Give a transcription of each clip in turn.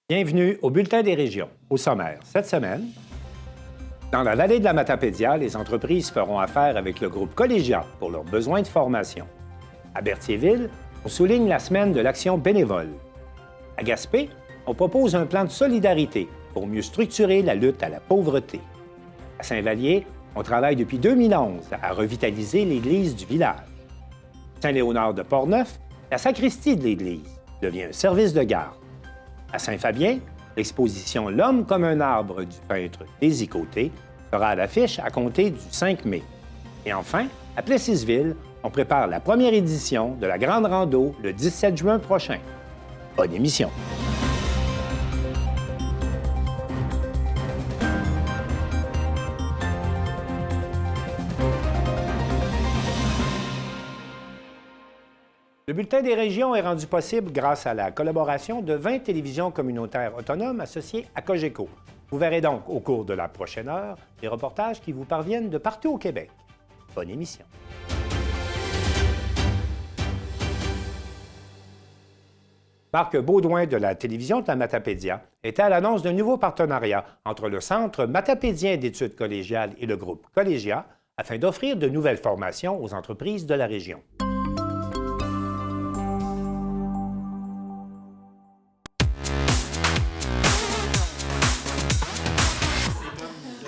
Bienvenue au Bulletin des régions. Au sommaire, cette semaine, dans la vallée de la Matapédia, les entreprises feront affaire avec le groupe Collégia pour leurs besoins de formation. À Berthierville, on souligne la semaine de l'action bénévole. À Gaspé, on propose un plan de solidarité pour mieux structurer la lutte à la pauvreté. À Saint-Vallier, on travaille depuis 2011 à revitaliser l'église du village. Saint-Léonard de Portneuf, la sacristie de l'église devient un service de garde. À Saint-Fabien, l'exposition L'homme comme un arbre du peintre Daisy Côté sera à l'affiche à compter du 5 mai. Et enfin, à Plessisville, on prépare la première édition de la Grande Rando le 17 juin prochain. Bonne émission! Le Bulletin des régions est rendu possible grâce à la collaboration de 20 télévisions communautaires autonomes associées à Cogeco. Vous verrez donc au cours de la prochaine heure des reportages qui vous parviennent de partout au Québec. Bonne émission. Marc Baudouin de la télévision de la Matapédia était à l'annonce d'un nouveau partenariat entre le Centre matapédien d'études collégiales et le groupe Collégia afin d'offrir de nouvelles formations aux entreprises de la région.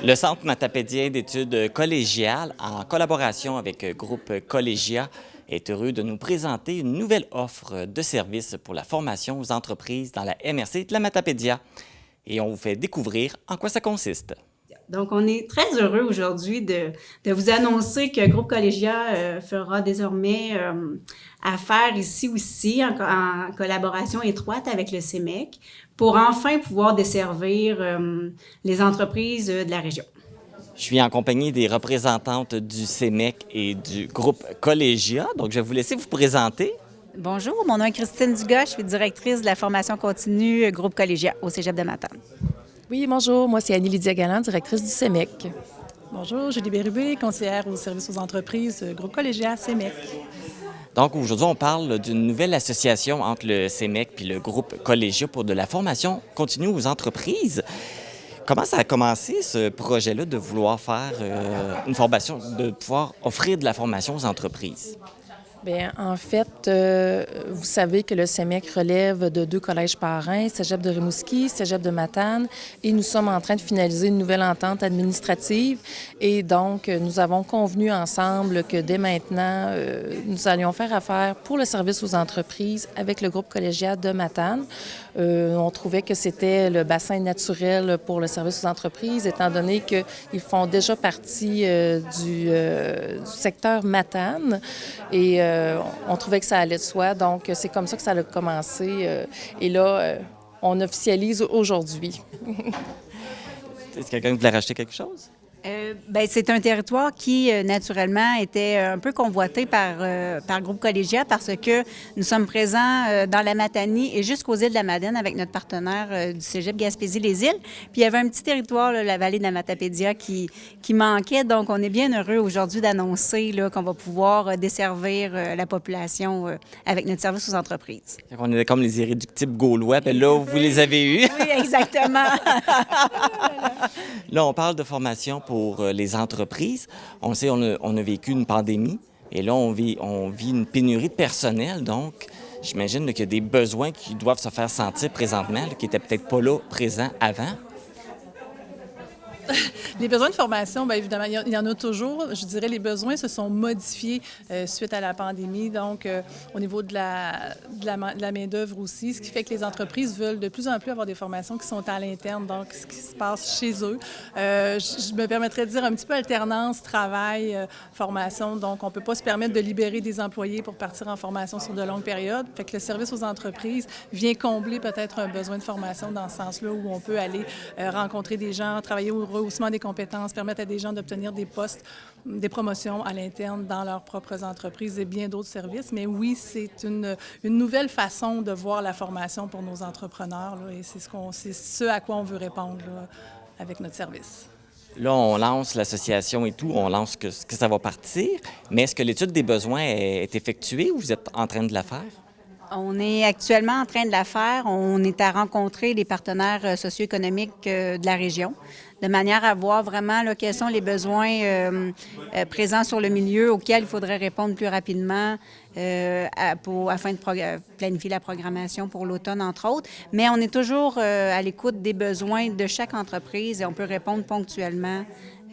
Le Centre matapédien d'études collégiales, en collaboration avec le groupe Collégia, est heureux de nous présenter une nouvelle offre de services pour la formation aux entreprises dans la MRC de la Matapédia. Et on vous fait découvrir en quoi ça consiste. Donc, on est très heureux aujourd'hui de vous annoncer que Groupe Collégia fera désormais affaire ici aussi en collaboration étroite avec le CEMEC pour enfin pouvoir desservir les entreprises de la région. Je suis en compagnie des représentantes du CEMEC et du groupe Collégia. Donc, je vais vous laisser vous présenter. Bonjour, mon nom est Christine Dugas, je suis directrice de la formation continue Groupe Collégia au Cégep de Matane. Oui, bonjour. Moi, c'est Annie-Lydia Galland, directrice du CEMEC. Bonjour, Julie Bérubé, conseillère au service aux entreprises, groupe Collégia, CEMEC. Donc, aujourd'hui, on parle d'une nouvelle association entre le CEMEC et le groupe Collégia pour de la formation continue aux entreprises. Comment ça a commencé, ce projet-là, de vouloir faire une formation, de pouvoir offrir de la formation aux entreprises? Bien, en fait, vous savez que le CEMEC relève de 2 collèges parrains, Cégep de Rimouski, Cégep de Matane, et nous sommes en train de finaliser une nouvelle entente administrative. Et donc, nous avons convenu ensemble que dès maintenant, nous allions faire affaire pour le service aux entreprises avec le groupe collégial de Matane. On trouvait que c'était le bassin naturel pour le service aux entreprises, étant donné qu'ils font déjà partie du secteur Matane. Et on trouvait que ça allait de soi, donc c'est comme ça que ça a commencé. Et là, on officialise aujourd'hui. Est-ce que quelqu'un voulait rajouter quelque chose? Bien, c'est un territoire qui, naturellement, était un peu convoité par Groupe Collégia parce que nous sommes présents dans la Matanie et jusqu'aux îles de la Madeleine avec notre partenaire du Cégep Gaspésie-les-Îles. Puis il y avait un petit territoire, là, la vallée de la Matapédia, qui manquait. Donc, on est bien heureux aujourd'hui d'annoncer là, qu'on va pouvoir desservir la population avec notre service aux entreprises. On est comme les irréductibles gaulois, puis là, vous les avez eus. Oui, exactement. Là, on parle de formation pour les entreprises. On sait, on a vécu une pandémie et là, on vit une pénurie de personnel. Donc, j'imagine qu'il y a des besoins qui doivent se faire sentir présentement, là, qui n'étaient peut-être pas là présents avant. Les besoins de formation, bien évidemment, il y en a toujours. Je dirais les besoins se sont modifiés suite à la pandémie, donc au niveau de la main-d'œuvre aussi, ce qui fait que les entreprises veulent de plus en plus avoir des formations qui sont à l'interne, donc ce qui se passe chez eux. Je me permettrais de dire un petit peu alternance, travail, formation, donc on ne peut pas se permettre de libérer des employés pour partir en formation sur de longues périodes. Fait que le service aux entreprises vient combler peut-être un besoin de formation dans ce sens-là où on peut aller rencontrer des gens, travailler au rehaussement des compétences, permettre à des gens d'obtenir des postes, des promotions à l'interne dans leurs propres entreprises et bien d'autres services. Mais oui, c'est une nouvelle façon de voir la formation pour nos entrepreneurs là, et c'est ce à quoi on veut répondre là, avec notre service. Là, on lance l'association et tout, on lance que ça va partir, mais est-ce que l'étude des besoins est effectuée ou vous êtes en train de la faire? On est actuellement en train de la faire. On est à rencontrer les partenaires socio-économiques de la région, de manière à voir vraiment là, quels sont les besoins présents sur le milieu auxquels il faudrait répondre plus rapidement afin de planifier la programmation pour l'automne, entre autres. Mais on est toujours à l'écoute des besoins de chaque entreprise et on peut répondre ponctuellement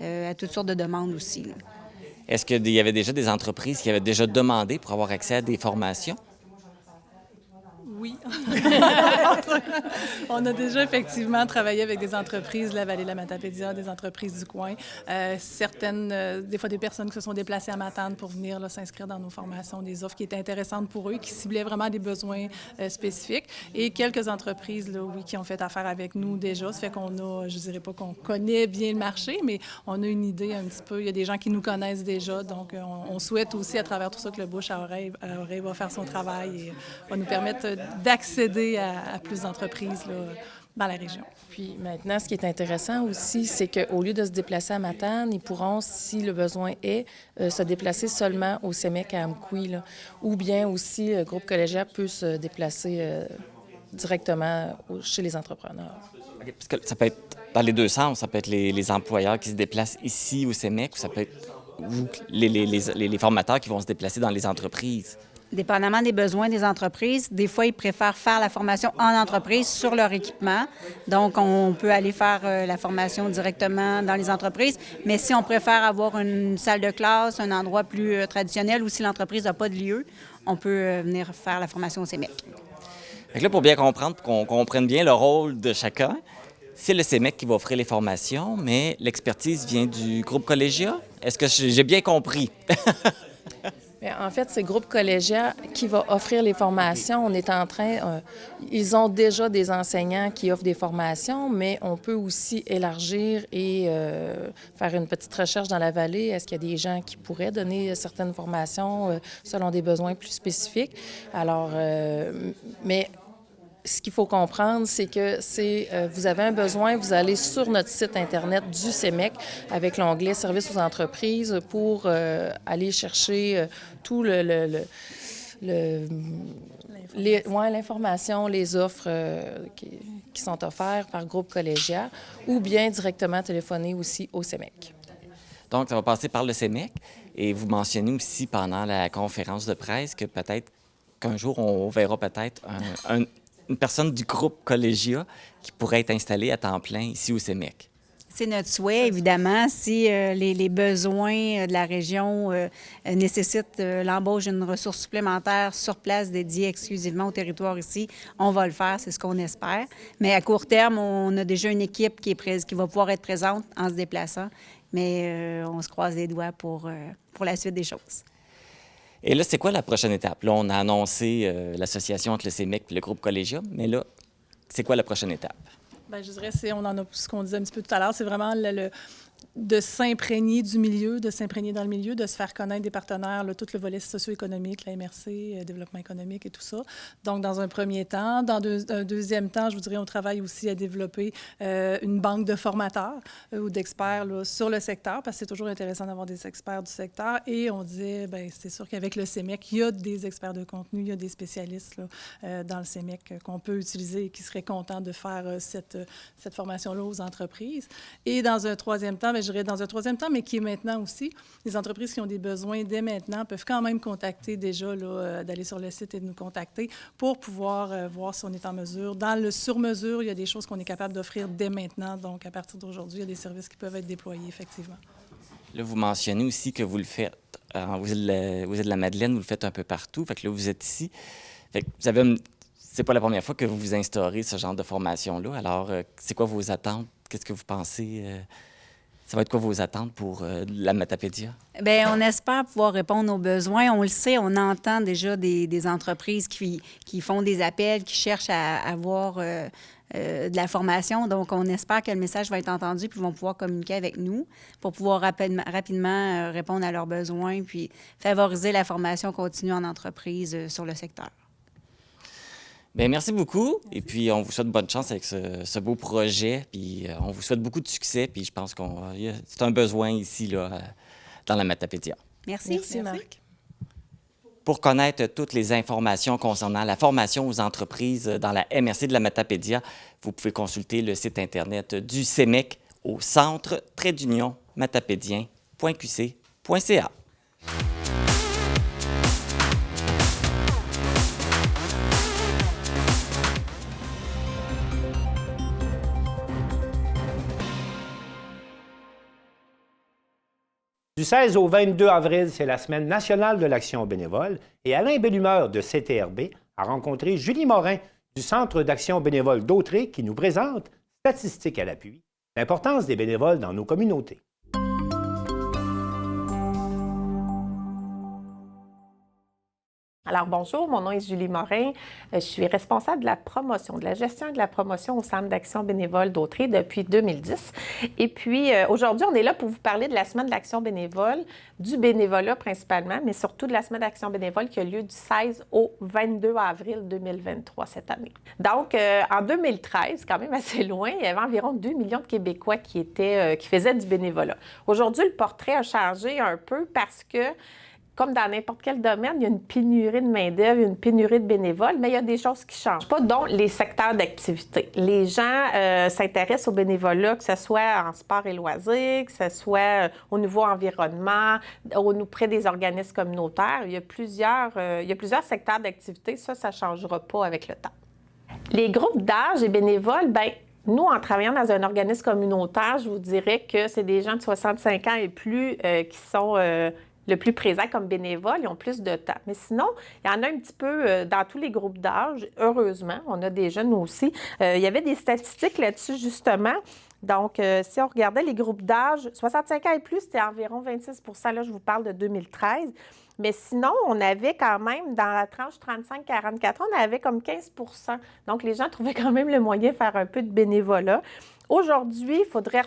à toutes sortes de demandes aussi, là. Est-ce qu'il y avait déjà des entreprises qui avaient déjà demandé pour avoir accès à des formations? Oui. On a déjà effectivement travaillé avec des entreprises de la vallée de la Matapédia, des entreprises du coin. Certaines, des fois des personnes qui se sont déplacées à Matane pour venir là, s'inscrire dans nos formations, des offres qui étaient intéressantes pour eux, qui ciblaient vraiment des besoins spécifiques. Et quelques entreprises, là, oui, qui ont fait affaire avec nous déjà. Ça fait qu'on a, je dirais pas qu'on connaît bien le marché, mais on a une idée un petit peu. Il y a des gens qui nous connaissent déjà. Donc, on souhaite aussi à travers tout ça que le bouche à oreille va faire son travail et va nous permettre d'accéder à plus d'entreprises là, dans la région. Puis maintenant, ce qui est intéressant aussi, c'est qu'au lieu de se déplacer à Matane, ils pourront, si le besoin est, se déplacer seulement au CEMEC à Amqui, là. Ou bien aussi, le groupe collégial peut se déplacer directement chez les entrepreneurs. Okay, parce que ça peut être dans les deux sens. Ça peut être les employeurs qui se déplacent ici au CEMEC ou ça peut être les formateurs qui vont se déplacer dans les entreprises. Dépendamment des besoins des entreprises, des fois, ils préfèrent faire la formation en entreprise sur leur équipement. Donc, on peut aller faire la formation directement dans les entreprises. Mais si on préfère avoir une salle de classe, un endroit plus traditionnel, ou si l'entreprise n'a pas de lieu, on peut venir faire la formation au CEMEC. Fait que là, pour bien comprendre, pour qu'on comprenne bien le rôle de chacun, c'est le CEMEC qui va offrir les formations, mais l'expertise vient du groupe Collégia. Est-ce que j'ai bien compris? Bien, en fait, c'est le groupe collégial qui va offrir les formations. On est en train, ils ont déjà des enseignants qui offrent des formations, mais on peut aussi élargir et faire une petite recherche dans la vallée. Est-ce qu'il y a des gens qui pourraient donner certaines formations selon des besoins plus spécifiques? Alors, mais ce qu'il faut comprendre, c'est que vous avez un besoin, vous allez sur notre site Internet du CEMEC avec l'onglet « Services aux entreprises » pour aller chercher tout l'information, les offres qui sont offertes par groupe collégial ou bien directement téléphoner aussi au CEMEC. Donc, ça va passer par le CEMEC et vous mentionnez aussi pendant la conférence de presse que peut-être qu'un jour, on verra peut-être une personne du groupe Collégia qui pourrait être installée à temps plein ici au CEMEC. C'est notre souhait, évidemment. Si les besoins de la région nécessitent l'embauche d'une ressource supplémentaire sur place dédiée exclusivement au territoire ici, on va le faire, c'est ce qu'on espère. Mais à court terme, on a déjà une équipe qui va pouvoir être présente en se déplaçant, mais on se croise les doigts pour la suite des choses. Et là, c'est quoi la prochaine étape? Là, on a annoncé l'association entre le CEMEC et le groupe Collégia, mais là, c'est quoi la prochaine étape? Bien, je dirais, on en a ce qu'on disait un petit peu tout à l'heure, c'est vraiment de s'imprégner du milieu, de s'imprégner dans le milieu, de se faire connaître des partenaires, là, tout le volet socio-économique, la MRC, développement économique et tout ça. Donc, dans un premier temps. Dans un deuxième temps, je vous dirais, on travaille aussi à développer une banque de formateurs ou d'experts là, sur le secteur, parce que c'est toujours intéressant d'avoir des experts du secteur. Et on disait, bien, c'est sûr qu'avec le CEMEC, il y a des experts de contenu, il y a des spécialistes là, dans le CEMEC qu'on peut utiliser et qui seraient contents de faire cette formation-là aux entreprises. Et dans un troisième temps, bien, je dirais dans un troisième temps, mais qui est maintenant aussi, les entreprises qui ont des besoins dès maintenant peuvent quand même contacter déjà, là, d'aller sur le site et de nous contacter pour pouvoir voir si on est en mesure. Dans le sur-mesure, il y a des choses qu'on est capable d'offrir dès maintenant. Donc, à partir d'aujourd'hui, il y a des services qui peuvent être déployés, effectivement. Là, vous mentionnez aussi que vous le faites, vous êtes de la Madeleine, vous le faites un peu partout. Fait que là, vous êtes ici. Fait que c'est pas la première fois que vous vous instaurez ce genre de formation-là. Alors, c'est quoi vos attentes? Qu'est-ce que vous pensez? Ça va être quoi vos attentes pour la Matapédia? Bien, on espère pouvoir répondre aux besoins. On le sait, on entend déjà des entreprises qui font des appels, qui cherchent à avoir de la formation. Donc, on espère que le message va être entendu puis ils vont pouvoir communiquer avec nous pour pouvoir rapidement répondre à leurs besoins puis favoriser la formation continue en entreprise sur le secteur. Bien, merci beaucoup. Et puis, on vous souhaite bonne chance avec ce beau projet. Puis, on vous souhaite beaucoup de succès. Puis, je pense c'est un besoin ici, là, dans la Matapédia. Merci. Merci, Marc. Pour connaître toutes les informations concernant la formation aux entreprises dans la MRC de la Matapédia, vous pouvez consulter le site Internet du CEMEC au centre-matapédien.qc.ca. Du 16 au 22 avril, c'est la Semaine nationale de l'action bénévole et Alain Bellumeur de CTRB a rencontré Julie Morin du Centre d'action bénévole d'Autré qui nous présente, statistiques à l'appui, l'importance des bénévoles dans nos communautés. Alors bonjour, mon nom est Julie Morin. Je suis responsable de la promotion, de la gestion et de la promotion au Centre d'action bénévole d'Autré depuis 2010. Et puis aujourd'hui, on est là pour vous parler de la Semaine de l'action bénévole, du bénévolat principalement, mais surtout de la Semaine d'action bénévole qui a lieu du 16 au 22 avril 2023 cette année. Donc en 2013, quand même assez loin, il y avait environ 2 millions de Québécois qui faisaient du bénévolat. Aujourd'hui, le portrait a changé un peu parce que comme dans n'importe quel domaine, il y a une pénurie de main-d'œuvre, une pénurie de bénévoles, mais il y a des choses qui ne changent pas, dont les secteurs d'activité. Les gens s'intéressent au bénévolat, que ce soit en sport et loisirs, que ce soit au niveau environnement, près des organismes communautaires. Il y a plusieurs secteurs d'activité. Ça ne changera pas avec le temps. Les groupes d'âge et bénévoles, bien, nous, en travaillant dans un organisme communautaire, je vous dirais que c'est des gens de 65 ans et plus qui sont le plus présents comme bénévoles, ils ont plus de temps. Mais sinon, il y en a un petit peu dans tous les groupes d'âge. Heureusement, on a des jeunes aussi. Il y avait des statistiques là-dessus, justement. Donc, si on regardait les groupes d'âge, 65 ans et plus, c'était environ 26 %. Là, je vous parle de 2013. Mais sinon, on avait quand même, dans la tranche 35-44 ans, on avait comme 15 %. Donc, les gens trouvaient quand même le moyen de faire un peu de bénévolat. Aujourd'hui, il faudrait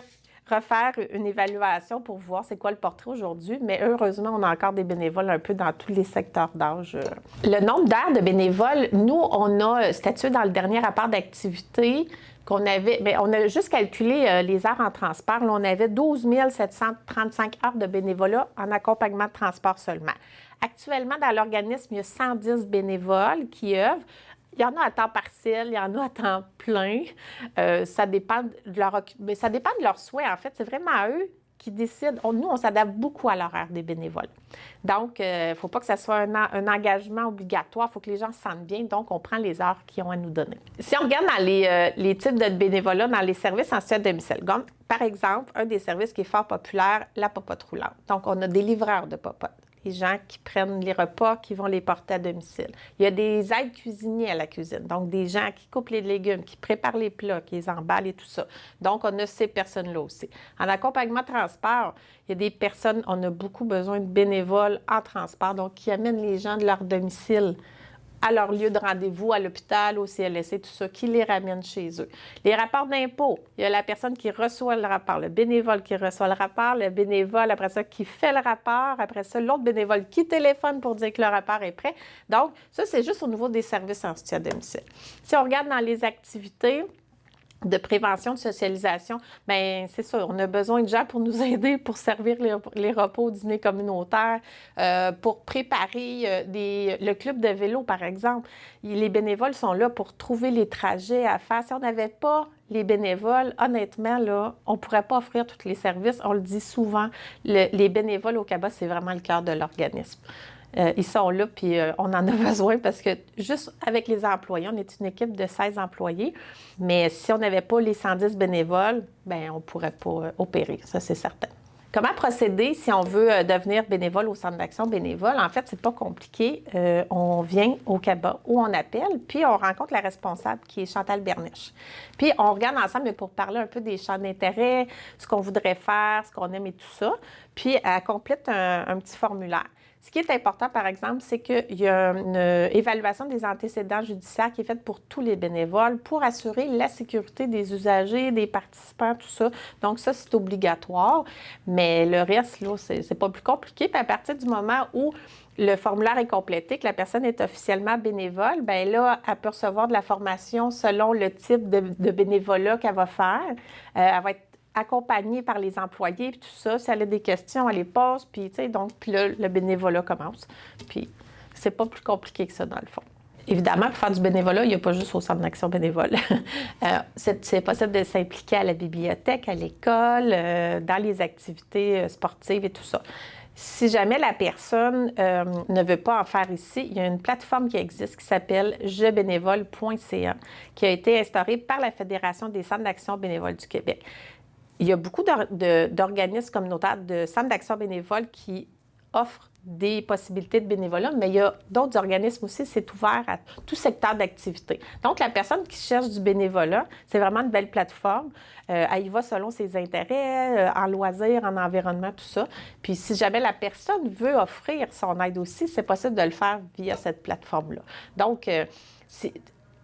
refaire une évaluation pour voir c'est quoi le portrait aujourd'hui, mais heureusement, on a encore des bénévoles un peu dans tous les secteurs d'âge. Le nombre d'heures de bénévoles, nous, on a statué dans le dernier rapport d'activité qu'on avait, bien, on a juste calculé les heures en transport. Là, on avait 12 735 heures de bénévolat en accompagnement de transport seulement. Actuellement, dans l'organisme, il y a 110 bénévoles qui œuvrent. Il y en a à temps partiel, il y en a à temps plein. Ça dépend de leur souhait, en fait. C'est vraiment à eux qui décident. Nous, on s'adapte beaucoup à l'horaire des bénévoles. Donc, il ne faut pas que ça soit un engagement obligatoire. Il faut que les gens se sentent bien. Donc, on prend les heures qu'ils ont à nous donner. Si on regarde dans les types de bénévolat dans les services en situation de domicile, comme par exemple, un des services qui est fort populaire, la popote roulante. Donc, on a des livreurs de popotes. Les gens qui prennent les repas, qui vont les porter à domicile. Il y a des aides cuisiniers à la cuisine, donc des gens qui coupent les légumes, qui préparent les plats, qui les emballent et tout ça. Donc, on a ces personnes-là aussi. En accompagnement transport, il y a des personnes, on a beaucoup besoin de bénévoles en transport, donc qui amènent les gens de leur domicile à leur lieu de rendez-vous, à l'hôpital, au CLSC, tout ça, qui les ramènent chez eux. Les rapports d'impôts, il y a la personne qui reçoit le rapport, le bénévole qui reçoit le rapport, le bénévole, après ça, qui fait le rapport, après ça, l'autre bénévole qui téléphone pour dire que le rapport est prêt. Donc, ça, c'est juste au niveau des services en soutien à domicile. Si on regarde dans les activités de prévention, de socialisation, bien, c'est ça, on a besoin de gens pour nous aider, pour servir les repas au dîner communautaire, pour préparer le club de vélo, par exemple. Les bénévoles sont là pour trouver les trajets à faire. Si on n'avait pas les bénévoles, honnêtement, là, on ne pourrait pas offrir tous les services. On le dit souvent, les bénévoles au CABA, c'est vraiment le cœur de l'organisme. Ils sont là, puis on en a besoin parce que juste avec les employés, on est une équipe de 16 employés, mais si on n'avait pas les 110 bénévoles, bien, on ne pourrait pas opérer, ça c'est certain. Comment procéder si on veut devenir bénévole au Centre d'action bénévole? En fait, c'est pas compliqué. On vient au CABA où on appelle, puis on rencontre la responsable qui est Chantal Bernèche. Puis on regarde ensemble pour parler un peu des champs d'intérêt, ce qu'on voudrait faire, ce qu'on aime et tout ça. Puis elle complète un petit formulaire. Ce qui est important, par exemple, c'est qu'il y a une évaluation des antécédents judiciaires qui est faite pour tous les bénévoles pour assurer la sécurité des usagers, des participants, tout ça. Donc, ça, c'est obligatoire. Mais le reste, là, c'est pas plus compliqué. Puis à partir du moment où le formulaire est complété, que la personne est officiellement bénévole, bien là, elle peut recevoir de la formation selon le type de bénévolat qu'elle va faire. Elle va être accompagnée par les employés, puis tout ça. Si elle a des questions, elle les pose, puis tu sais, donc, puis là, le bénévolat commence. Puis C'est pas plus compliqué que ça, dans le fond. Évidemment, pour faire du bénévolat, il n'y a pas juste au Centre d'action bénévole. C'est possible de s'impliquer à la bibliothèque, à l'école, dans les activités sportives et tout ça. Si jamais la personne ne veut pas en faire ici, il y a une plateforme qui existe qui s'appelle jebénévole.ca, qui a été instaurée par la Fédération des centres d'action bénévole du Québec. Il y a beaucoup d'organismes communautaires, de centres d'action bénévole qui offrent des possibilités de bénévolat, mais il y a d'autres organismes aussi, c'est ouvert à tout secteur d'activité. Donc, la personne qui cherche du bénévolat, c'est vraiment une belle plateforme. Elle y va selon ses intérêts, en loisirs, en environnement, tout ça. Puis, si jamais la personne veut offrir son aide aussi, c'est possible de le faire via cette plateforme-là. Donc,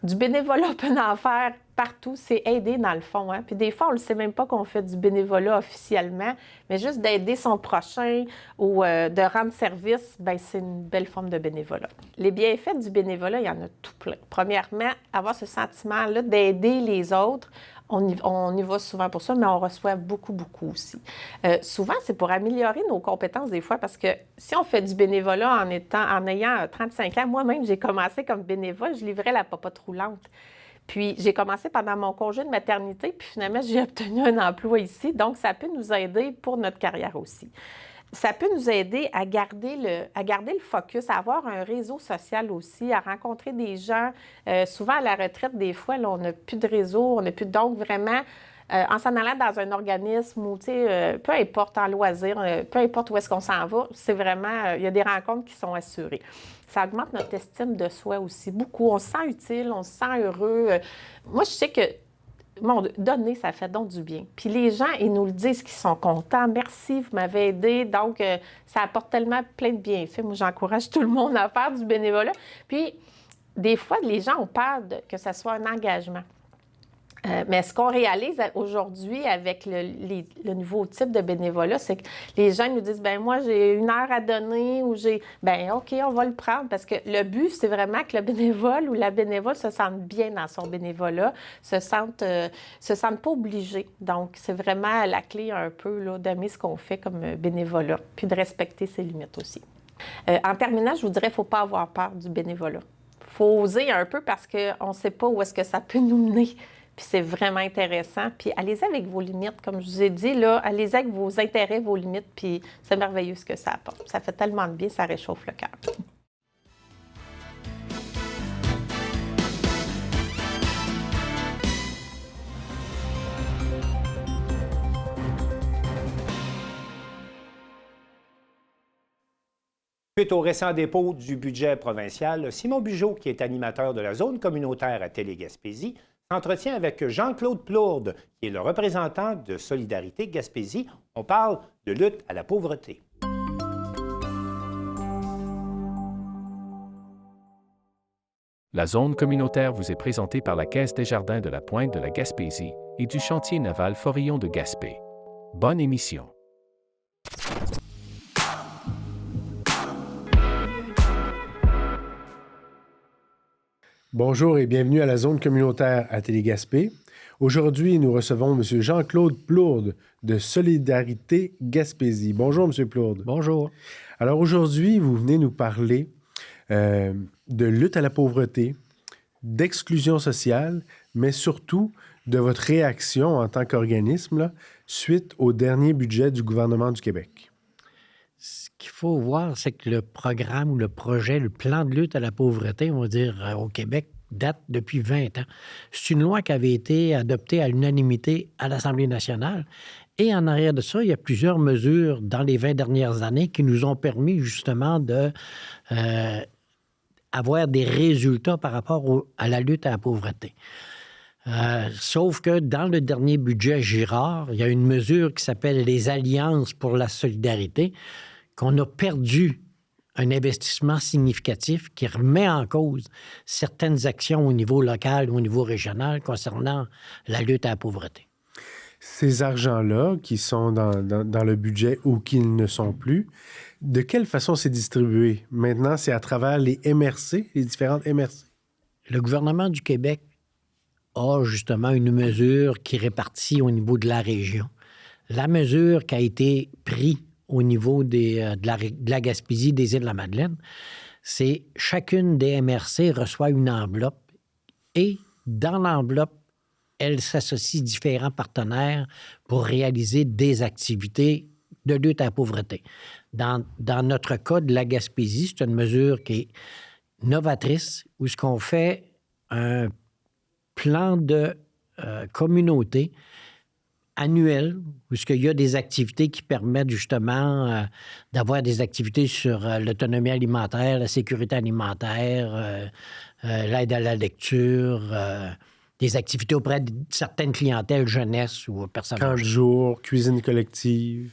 du bénévolat, on peut en faire partout, c'est aider dans le fond. Hein? Puis des fois, on ne le sait même pas qu'on fait du bénévolat officiellement, mais juste d'aider son prochain ou de rendre service, bien, c'est une belle forme de bénévolat. Les bienfaits du bénévolat, il y en a tout plein. Premièrement, avoir ce sentiment-là d'aider les autres. On y va souvent pour ça, mais on reçoit beaucoup aussi. Souvent, c'est pour améliorer nos compétences des fois, parce que si on fait du bénévolat en ayant 35 ans, moi-même, j'ai commencé comme bénévole, je livrais la popote roulante. Puis, j'ai commencé pendant mon congé de maternité, puis finalement, j'ai obtenu un emploi ici. Donc, ça peut nous aider pour notre carrière aussi. Ça peut nous aider à garder le focus, à avoir un réseau social aussi, à rencontrer des gens. Souvent, à la retraite, des fois, là, on n'a plus de réseau, on n'a plus donc vraiment... en s'en allant dans un organisme ou, peu importe, en loisir, peu importe où est-ce qu'on s'en va, c'est vraiment... il y a des rencontres qui sont assurées. Ça augmente notre estime de soi aussi beaucoup. On se sent utile, on se sent heureux. Moi, je sais que donner, ça fait donc du bien. Puis les gens, ils nous le disent qu'ils sont contents. Merci, vous m'avez aidé. Donc, ça apporte tellement plein de bienfaits. Moi, j'encourage tout le monde à faire du bénévolat. Puis, des fois, les gens ont peur que ça soit un engagement. Mais ce qu'on réalise aujourd'hui avec le nouveau type de bénévolat, c'est que les gens nous disent, bien, moi, j'ai 1 heure à donner ou bien, OK, on va le prendre. Parce que le but, c'est vraiment que le bénévole ou la bénévole se sente bien dans son bénévolat, se sente pas obligé. Donc, c'est vraiment la clé un peu là, d'aimer ce qu'on fait comme bénévolat, puis de respecter ses limites aussi. En terminant, je vous dirais, il ne faut pas avoir peur du bénévolat. Il faut oser un peu parce qu'on ne sait pas où est-ce que ça peut nous mener. Puis c'est vraiment intéressant. Puis allez-y avec vos limites. Comme je vous ai dit, là, allez-y avec vos intérêts, vos limites. Puis c'est merveilleux ce que ça apporte. Ça fait tellement de bien, ça réchauffe le cœur. Suite au récent dépôt du budget provincial, Simon Bugeaud, qui est animateur de la zone communautaire à Télé-Gaspésie, s'entretient avec Jean-Claude Plourde, qui est le représentant de Solidarité Gaspésie. On parle de lutte à la pauvreté. La zone communautaire vous est présentée par la Caisse des Jardins de la Pointe de la Gaspésie et du chantier naval Forillon de Gaspé. Bonne émission. Bonjour et bienvenue à la zone communautaire à Télé-Gaspé. Aujourd'hui, nous recevons M. Jean-Claude Plourde de Solidarité Gaspésie. Bonjour, M. Plourde. Bonjour. Alors aujourd'hui, vous venez nous parler de lutte à la pauvreté, d'exclusion sociale, mais surtout de votre réaction en tant qu'organisme là, suite au dernier budget du gouvernement du Québec. Ce qu'il faut voir, c'est que le programme ou le projet, le plan de lutte à la pauvreté, on va dire, au Québec, date depuis 20 ans. C'est une loi qui avait été adoptée à l'unanimité à l'Assemblée nationale. Et en arrière de ça, il y a plusieurs mesures dans les 20 dernières années qui nous ont permis justement de avoir des résultats par rapport à la lutte à la pauvreté. Sauf que dans le dernier budget Girard, il y a une mesure qui s'appelle les Alliances pour la solidarité, qu'on a perdu un investissement significatif qui remet en cause certaines actions au niveau local ou au niveau régional concernant la lutte à la pauvreté. Ces argents-là qui sont dans le budget ou qui ne sont plus, de quelle façon c'est distribué? Maintenant, c'est à travers les MRC, les différentes MRC? Le gouvernement du Québec a justement une mesure qui répartit au niveau de la région. La mesure qui a été prise au niveau de la Gaspésie, des Îles-de-la-Madeleine, c'est chacune des MRC reçoit une enveloppe et dans l'enveloppe, elle s'associe différents partenaires pour réaliser des activités de lutte à la pauvreté. Dans notre cas de la Gaspésie, c'est une mesure qui est novatrice où ce qu'on fait un plan de communauté annuel où il y a des activités qui permettent justement d'avoir des activités sur l'autonomie alimentaire, la sécurité alimentaire, l'aide à la lecture, des activités auprès de certaines clientèles jeunesse ou personnes âgées. 40 jours, cuisine collective.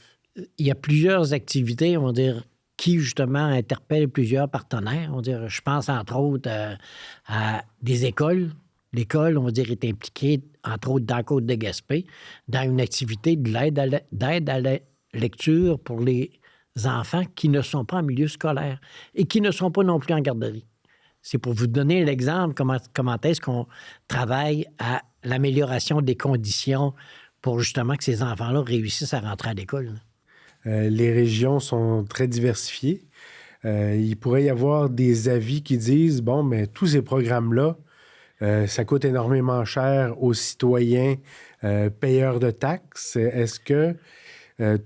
Il y a plusieurs activités, on va dire, qui justement interpellent plusieurs partenaires. On va dire, je pense entre autres à des écoles. L'école, on va dire, est impliquée, entre autres, dans la Côte de Gaspé, dans une activité de l'aide à la lecture pour les enfants qui ne sont pas en milieu scolaire et qui ne sont pas non plus en garderie. C'est pour vous donner l'exemple comment est-ce qu'on travaille à l'amélioration des conditions pour justement que ces enfants-là réussissent à rentrer à l'école. Les régions sont très diversifiées. Il pourrait y avoir des avis qui disent, bon, mais tous ces programmes-là, ça coûte énormément cher aux citoyens payeurs de taxes. Est-ce que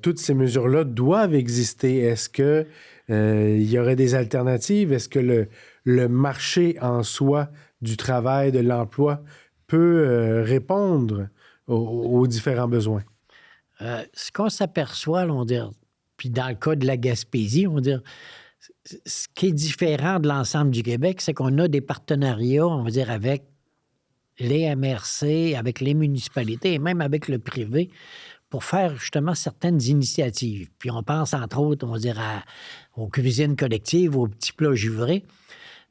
toutes ces mesures-là doivent exister? Est-ce qu'il y aurait des alternatives? Est-ce que le marché en soi du travail, de l'emploi peut répondre aux différents besoins? Ce qu'on s'aperçoit, on va dire, puis dans le cas de la Gaspésie, on va dire, ce qui est différent de l'ensemble du Québec, c'est qu'on a des partenariats, on va dire, avec les MRC, avec les municipalités et même avec le privé pour faire justement certaines initiatives. Puis on pense, entre autres, on va dire, aux cuisines collectives, aux petits plats givrés.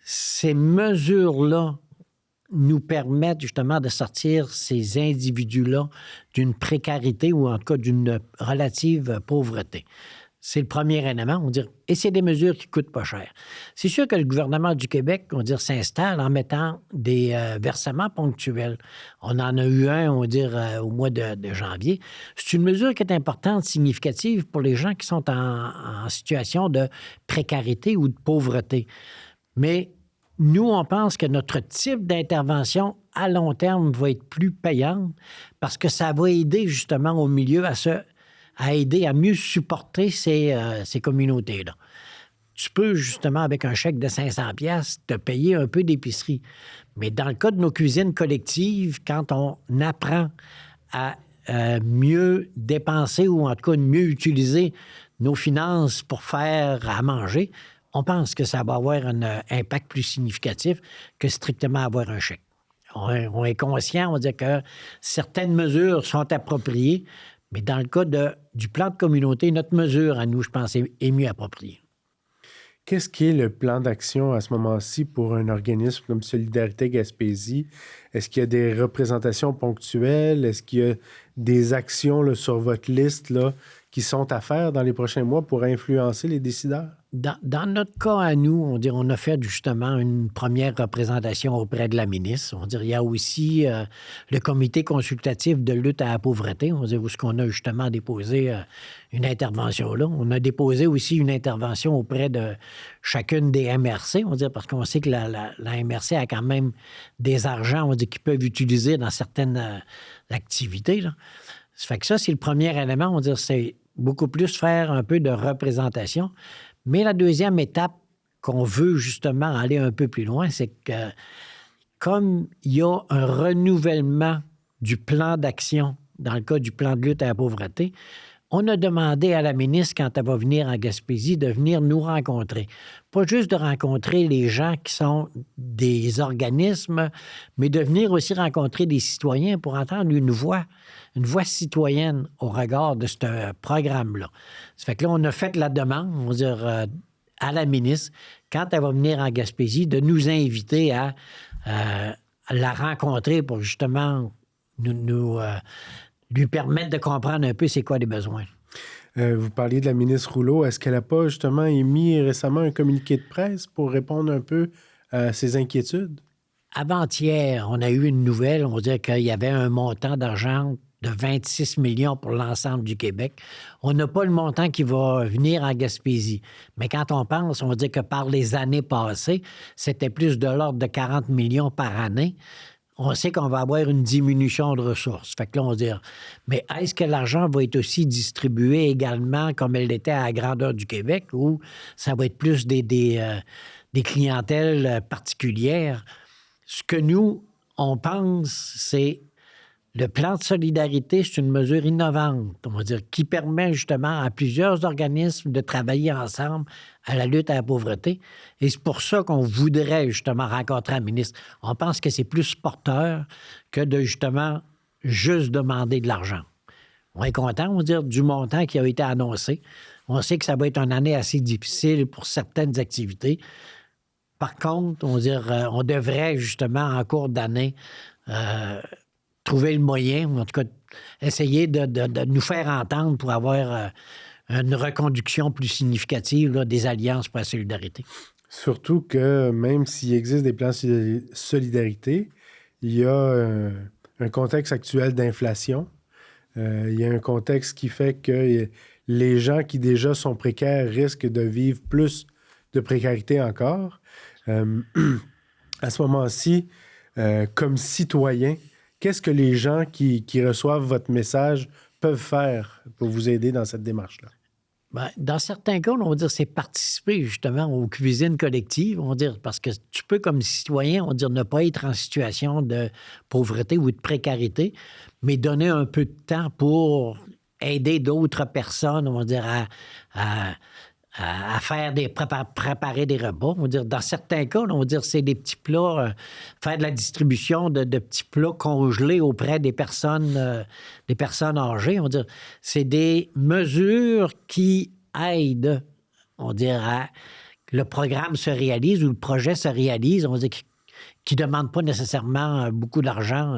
Ces mesures-là nous permettent justement de sortir ces individus-là d'une précarité ou en tout cas d'une relative pauvreté. C'est le premier élément, on va dire, et c'est des mesures qui ne coûtent pas cher. C'est sûr que le gouvernement du Québec, on va dire, s'installe en mettant des versements ponctuels. On en a eu un, on va dire, au mois de janvier. C'est une mesure qui est importante, significative pour les gens qui sont en situation de précarité ou de pauvreté. Mais nous, on pense que notre type d'intervention à long terme va être plus payante parce que ça va aider justement au milieu à aider à mieux supporter ces communautés-là. Tu peux justement, avec un chèque de 500$, te payer un peu d'épicerie. Mais dans le cas de nos cuisines collectives, quand on apprend à mieux dépenser ou en tout cas mieux utiliser nos finances pour faire à manger, on pense que ça va avoir un impact plus significatif que strictement avoir un chèque. On est conscient, on va dire que certaines mesures sont appropriées, mais dans le cas du plan de communauté, notre mesure à nous, je pense, est mieux appropriée. Qu'est-ce qui est le plan d'action à ce moment-ci pour un organisme comme Solidarité Gaspésie? Est-ce qu'il y a des représentations ponctuelles? Est-ce qu'il y a des actions là, sur votre liste là, qui sont à faire dans les prochains mois pour influencer les décideurs? Dans notre cas à nous, on a fait justement une première représentation auprès de la ministre. Il y a aussi le comité consultatif de lutte à la pauvreté, où on a justement déposé une intervention là. On a déposé aussi une intervention auprès de chacune des MRC, parce qu'on sait que la MRC a quand même des argents qu'ils peuvent utiliser dans certaines activités. Là. Ça fait que ça, c'est le premier élément. C'est beaucoup plus faire un peu de représentation. Mais la deuxième étape qu'on veut justement aller un peu plus loin, c'est que comme il y a un renouvellement du plan d'action, dans le cas du plan de lutte à la pauvreté, on a demandé à la ministre, quand elle va venir en Gaspésie, de venir nous rencontrer. Pas juste de rencontrer les gens qui sont des organismes, mais de venir aussi rencontrer des citoyens pour entendre une voix citoyenne au regard de ce programme-là. Ça fait que là, on a fait la demande, on va dire, à la ministre, quand elle va venir en Gaspésie, de nous inviter à la rencontrer pour justement lui permettre de comprendre un peu c'est quoi les besoins. Vous parliez de la ministre Rouleau. Est-ce qu'elle n'a pas justement émis récemment un communiqué de presse pour répondre un peu à ces inquiétudes? Avant-hier, on a eu une nouvelle. On va dire qu'il y avait un montant d'argent de 26 millions pour l'ensemble du Québec. On n'a pas le montant qui va venir en Gaspésie. Mais quand on pense, on va dire que par les années passées, c'était plus de l'ordre de 40 millions par année. On sait qu'on va avoir une diminution de ressources. Fait que là, on va dire, mais est-ce que l'argent va être aussi distribué également comme elle l'était à la grandeur du Québec ou ça va être plus des clientèles particulières? Ce que nous, on pense, c'est le plan de solidarité, c'est une mesure innovante, on va dire, qui permet justement à plusieurs organismes de travailler ensemble à la lutte à la pauvreté. Et c'est pour ça qu'on voudrait justement rencontrer un ministre. On pense que c'est plus porteur que de justement juste demander de l'argent. On est content, on va dire, du montant qui a été annoncé. On sait que ça va être une année assez difficile pour certaines activités. Par contre, on va dire, on devrait justement en cours d'année trouver le moyen, ou en tout cas essayer de nous faire entendre pour avoir une reconduction plus significative là, des alliances pour la solidarité. Surtout que même s'il existe des plans de solidarité, il y a un contexte actuel d'inflation. Il y a un contexte qui fait que les gens qui déjà sont précaires risquent de vivre plus de précarité encore. À ce moment-ci, comme citoyens, qu'est-ce que les gens qui reçoivent votre message peuvent faire pour vous aider dans cette démarche-là? Bien, dans certains cas, on va dire c'est participer justement aux cuisines collectives, on va dire, parce que tu peux, comme citoyen, on va dire, ne pas être en situation de pauvreté ou de précarité, mais donner un peu de temps pour aider d'autres personnes, on va dire, à faire préparer des repas. On va dire, dans certains cas, on va dire, c'est des petits plats, faire de la distribution de petits plats congelés auprès des personnes âgées. On va dire, c'est des mesures qui aident, on va dire, à que le programme se réalise ou le projet se réalise. On va dire, qui ne demande pas nécessairement beaucoup d'argent.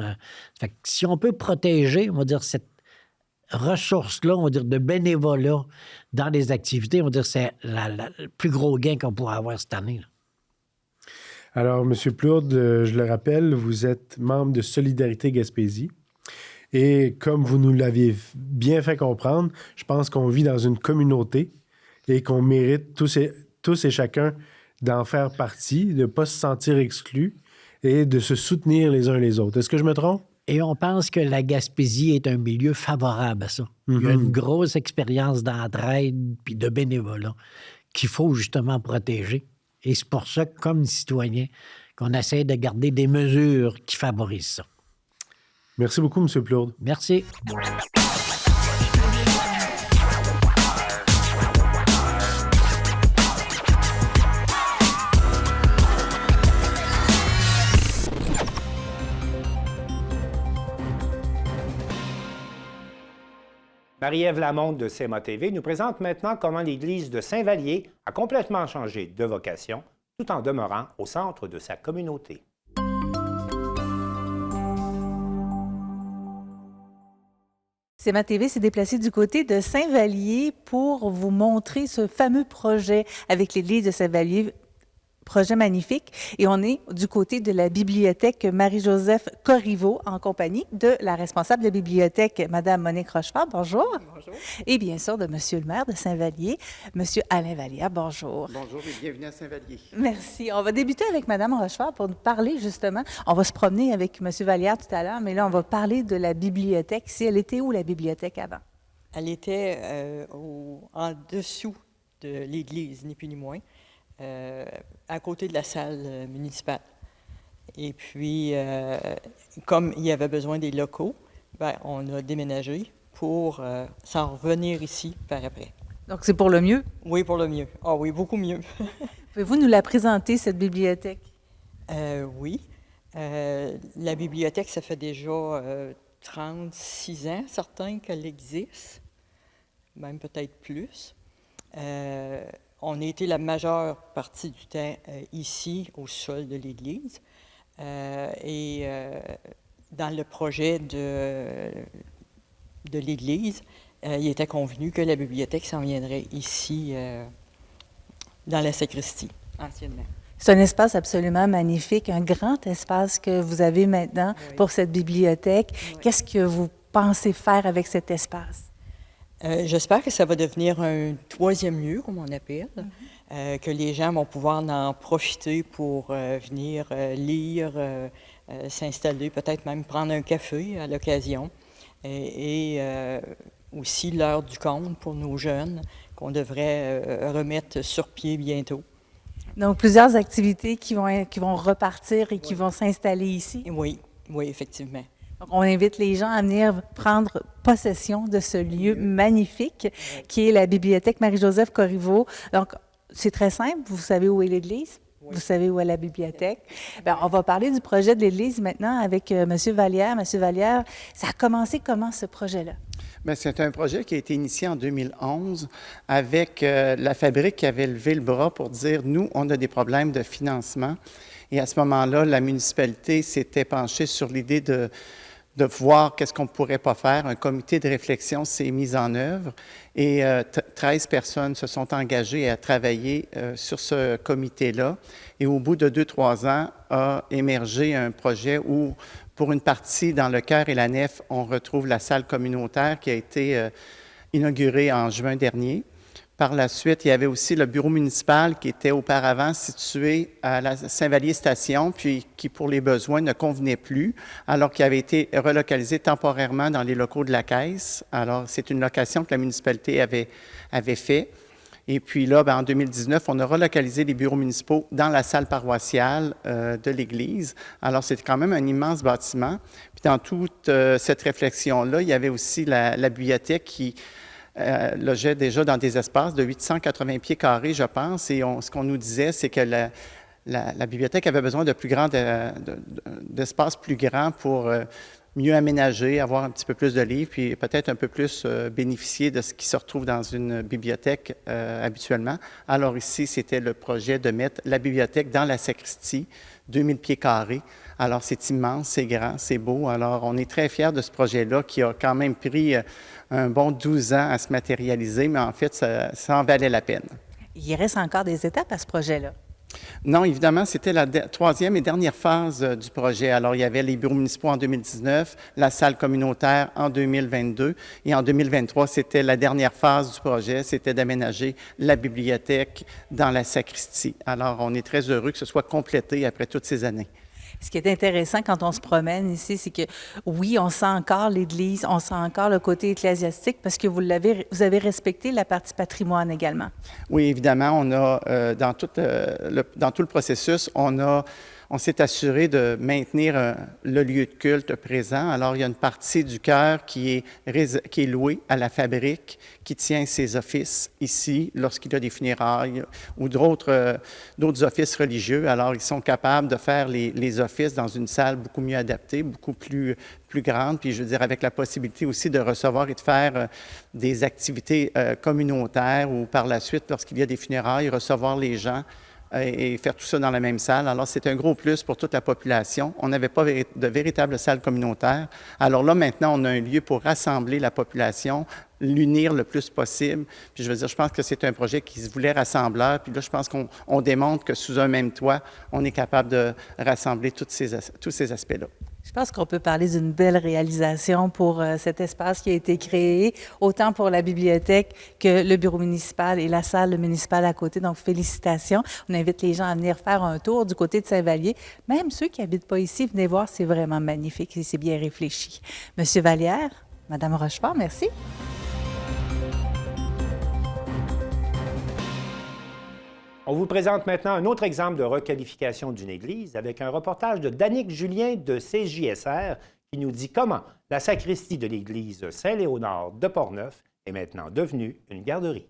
Fait que si on peut protéger, on va dire, cette ressources-là, on va dire, de bénévolat dans les activités, on va dire, c'est le plus gros gain qu'on pourra avoir cette année. Là. Alors, M. Plourde, je le rappelle, vous êtes membre de Solidarité Gaspésie. Et comme vous nous l'aviez bien fait comprendre, je pense qu'on vit dans une communauté et qu'on mérite tous et chacun d'en faire partie, de ne pas se sentir exclu et de se soutenir les uns les autres. Est-ce que je me trompe? Et on pense que la Gaspésie est un milieu favorable à ça. Il y a une grosse expérience d'entraide puis de bénévolat qu'il faut justement protéger. Et c'est pour ça, comme citoyen, qu'on essaie de garder des mesures qui favorisent ça. Merci beaucoup, M. Plourde. Merci. Marie-Ève Lamonde de CMA TV nous présente maintenant comment l'Église de Saint-Vallier a complètement changé de vocation tout en demeurant au centre de sa communauté. CMA TV s'est déplacé du côté de Saint-Vallier pour vous montrer ce fameux projet avec l'Église de Saint-Vallier. Projet magnifique. Et on est du côté de la bibliothèque Marie-Joseph Corriveau en compagnie de la responsable de bibliothèque, Mme Monique Rochefort. Bonjour. Bonjour. Et bien sûr de Monsieur le maire de Saint-Vallier, Monsieur Alain Vallière. Bonjour. Bonjour et bienvenue à Saint-Vallier. Merci. On va débuter avec Mme Rochefort pour nous parler justement. On va se promener avec Monsieur Vallière tout à l'heure, mais là, on va parler de la bibliothèque. Si elle était où, la bibliothèque, avant? Elle était en dessous de l'église, ni plus ni moins. À côté de la salle municipale. Et puis, comme il y avait besoin des locaux, bien, on a déménagé pour s'en revenir ici par après. Donc, c'est pour le mieux? Oui, pour le mieux. Ah oui, beaucoup mieux. Pouvez-vous nous la présenter, cette bibliothèque? Oui. La bibliothèque, ça fait déjà 36 ans, certains qu'elle existe, même peut-être plus. On a été la majeure partie du temps ici, au sol de l'Église. Et dans le projet de l'Église, il était convenu que la bibliothèque s'en viendrait ici, dans la sacristie, anciennement. C'est un espace absolument magnifique, un grand espace que vous avez maintenant pour cette bibliothèque. Oui. Qu'est-ce que vous pensez faire avec cet espace? J'espère que ça va devenir un troisième lieu, comme on appelle, que les gens vont pouvoir en profiter pour venir lire, s'installer, peut-être même prendre un café à l'occasion. Et aussi l'heure du conte pour nos jeunes, qu'on devrait remettre sur pied bientôt. Donc, plusieurs activités qui vont repartir et qui vont s'installer ici. Oui, effectivement. Donc, on invite les gens à venir prendre possession de ce lieu magnifique qui est la bibliothèque Marie-Joseph Corriveau. Donc, c'est très simple. Vous savez où est l'église? Vous savez où est la bibliothèque? Bien, on va parler du projet de l'église maintenant avec M. Vallière. M. Vallière, ça a commencé comment ce projet-là? Bien, c'est un projet qui a été initié en 2011 avec la fabrique qui avait levé le bras pour dire, nous, on a des problèmes de financement. Et à ce moment-là, la municipalité s'était penchée sur l'idée de voir qu'est-ce qu'on ne pourrait pas faire. Un comité de réflexion s'est mis en œuvre et 13 personnes se sont engagées à travailler sur ce comité-là. Et au bout de 2-3 ans, a émergé un projet où, pour une partie, dans le chœur et la nef, on retrouve la salle communautaire qui a été inaugurée en juin dernier. Par la suite, il y avait aussi le bureau municipal qui était auparavant situé à la Saint-Vallier-Station, puis qui, pour les besoins, ne convenait plus, alors qu'il avait été relocalisé temporairement dans les locaux de la Caisse. Alors, c'est une location que la municipalité avait fait. Et puis là, en 2019, on a relocalisé les bureaux municipaux dans la salle paroissiale de l'Église. Alors, c'était quand même un immense bâtiment. Puis dans toute cette réflexion-là, il y avait aussi la bibliothèque qui logeait déjà dans des espaces de 880 pieds carrés, je pense. Et ce qu'on nous disait, c'est que la bibliothèque avait besoin de d'espaces plus grands pour mieux aménager, avoir un petit peu plus de livres, puis peut-être un peu plus bénéficier de ce qui se retrouve dans une bibliothèque habituellement. Alors ici, c'était le projet de mettre la bibliothèque dans la sacristie, 2000 pieds carrés. Alors c'est immense, c'est grand, c'est beau. Alors on est très fiers de ce projet-là qui a quand même pris un bon 12 ans à se matérialiser, mais en fait, ça en valait la peine. Il reste encore des étapes à ce projet-là. Non, évidemment, c'était la troisième et dernière phase du projet. Alors, il y avait les bureaux municipaux en 2019, la salle communautaire en 2022 et en 2023, c'était la dernière phase du projet, c'était d'aménager la bibliothèque dans la sacristie. Alors, on est très heureux que ce soit complété après toutes ces années. Ce qui est intéressant quand on se promène ici, c'est que oui, on sent encore l'Église, on sent encore le côté ecclésiastique parce que vous avez respecté la partie patrimoine également. Oui, évidemment, on a dans tout le processus, on s'est assuré de maintenir le lieu de culte présent. Alors, il y a une partie du chœur qui est louée à la fabrique, qui tient ses offices ici lorsqu'il y a des funérailles ou d'autres offices religieux. Alors, ils sont capables de faire les offices dans une salle beaucoup mieux adaptée, beaucoup plus grande, puis je veux dire avec la possibilité aussi de recevoir et de faire des activités communautaires ou par la suite, lorsqu'il y a des funérailles, recevoir les gens et faire tout ça dans la même salle. Alors, c'est un gros plus pour toute la population. On n'avait pas de véritable salle communautaire. Alors là, maintenant, on a un lieu pour rassembler la population, l'unir le plus possible. Puis je veux dire, je pense que c'est un projet qui se voulait rassembleur. Puis là, je pense qu'on démontre que sous un même toit, on est capable de rassembler tous ces aspects-là. Je pense qu'on peut parler d'une belle réalisation pour cet espace qui a été créé, autant pour la bibliothèque que le bureau municipal et la salle municipale à côté. Donc, félicitations. On invite les gens à venir faire un tour du côté de Saint-Vallier. Même ceux qui n'habitent pas ici, venez voir, c'est vraiment magnifique et c'est bien réfléchi. Monsieur Vallière, Madame Rochefort, merci. On vous présente maintenant un autre exemple de requalification d'une église avec un reportage de Danick Julien de CJSR qui nous dit comment la sacristie de l'église Saint-Léonard de Portneuf est maintenant devenue une garderie.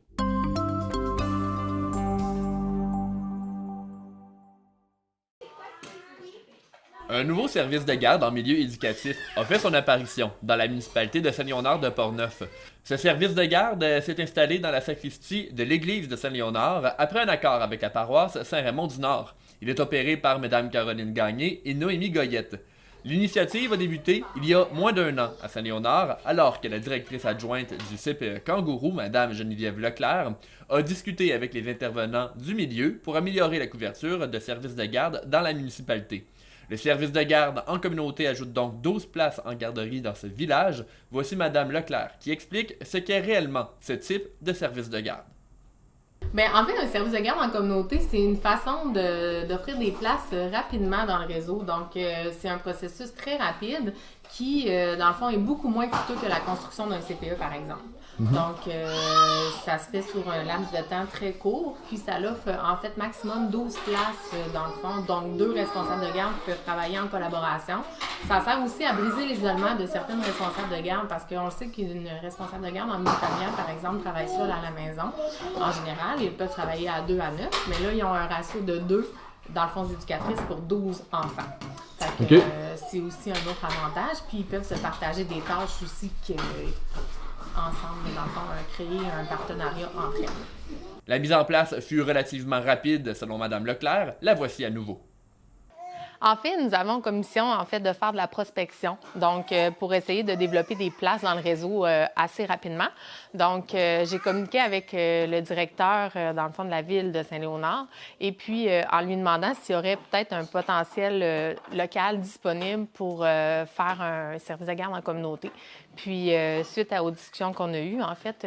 Un nouveau service de garde en milieu éducatif a fait son apparition dans la municipalité de Saint-Léonard de Portneuf. Ce service de garde s'est installé dans la sacristie de l'église de Saint-Léonard après un accord avec la paroisse Saint-Raymond-du-Nord. Il est opéré par Mme Caroline Gagné et Noémie Goyette. L'initiative a débuté il y a moins d'un an à Saint-Léonard, alors que la directrice adjointe du CPE Kangourou, Mme Geneviève Leclerc, a discuté avec les intervenants du milieu pour améliorer la couverture de services de garde dans la municipalité. Le service de garde en communauté ajoute donc 12 places en garderie dans ce village. Voici Madame Leclerc qui explique ce qu'est réellement ce type de service de garde. Bien, en fait, un service de garde en communauté, c'est une façon d'offrir des places rapidement dans le réseau. Donc, c'est un processus très rapide qui, dans le fond, est beaucoup moins coûteux que la construction d'un CPE, par exemple. Donc, ça se fait sur un laps de temps très court, puis ça offre en fait maximum 12 places dans le fond, donc 2 responsables de garde qui peuvent travailler en collaboration. Ça sert aussi à briser l'isolement de certaines responsables de garde parce qu'on sait qu'une responsable de garde en milieu familial, par exemple, travaille seule à la maison. En général, ils peuvent travailler à 2 à 9, mais là, ils ont un ratio de 2 dans le fond d'éducatrice pour 12 enfants. Fait que, c'est aussi un autre avantage, puis ils peuvent se partager des tâches aussi ensemble, dans le fond, créer un partenariat entre elles. La mise en place fut relativement rapide selon Madame Leclerc. La voici à nouveau. En fait, nous avons comme mission en fait de faire de la prospection, donc pour essayer de développer des places dans le réseau assez rapidement. Donc, j'ai communiqué avec le directeur dans le fond de la ville de Saint-Léonard et puis en lui demandant s'il y aurait peut-être un potentiel local disponible pour faire un service de garde en communauté. Puis, suite aux discussions qu'on a eues, en fait,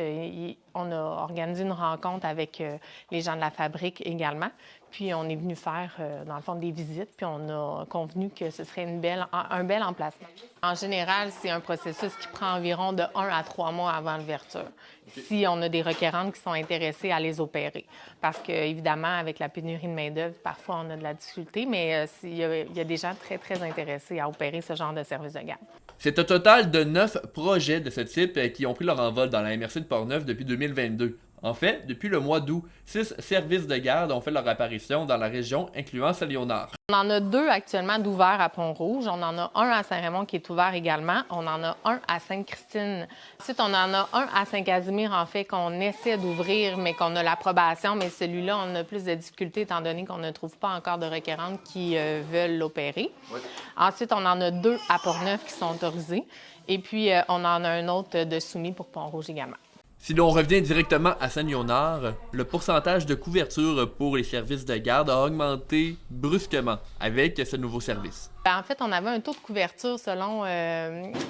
on a organisé une rencontre avec les gens de la fabrique également. Puis, on est venu faire, dans le fond, des visites, puis on a convenu que ce serait un bel emplacement. En général, c'est un processus qui prend environ de 1 à 3 mois avant l'ouverture, si on a des requérantes qui sont intéressées à les opérer. Parce que, évidemment, avec la pénurie de main-d'œuvre, parfois, on a de la difficulté, mais il y a des gens très, très intéressés à opérer ce genre de service de garde. C'est au total de 9 projets de ce type qui ont pris leur envol dans la MRC de Portneuf depuis 2022. En fait, depuis le mois d'août, 6 services de garde ont fait leur apparition dans la région, incluant Saint-Léonard. On en a 2 actuellement d'ouverts à Pont-Rouge. On en a un à Saint-Raymond qui est ouvert également. On en a un à Sainte-Christine. Ensuite, on en a un à Saint-Casimir, en fait, qu'on essaie d'ouvrir, mais qu'on a l'approbation. Mais celui-là, on a plus de difficultés étant donné qu'on ne trouve pas encore de requérantes qui veulent l'opérer. Oui. Ensuite, on en a 2 à Portneuf qui sont autorisés. Et puis, on en a un autre de soumis pour Pont-Rouge également. Si l'on revient directement à Saint-Léonard, le pourcentage de couverture pour les services de garde a augmenté brusquement avec ce nouveau service. En fait, on avait un taux de couverture selon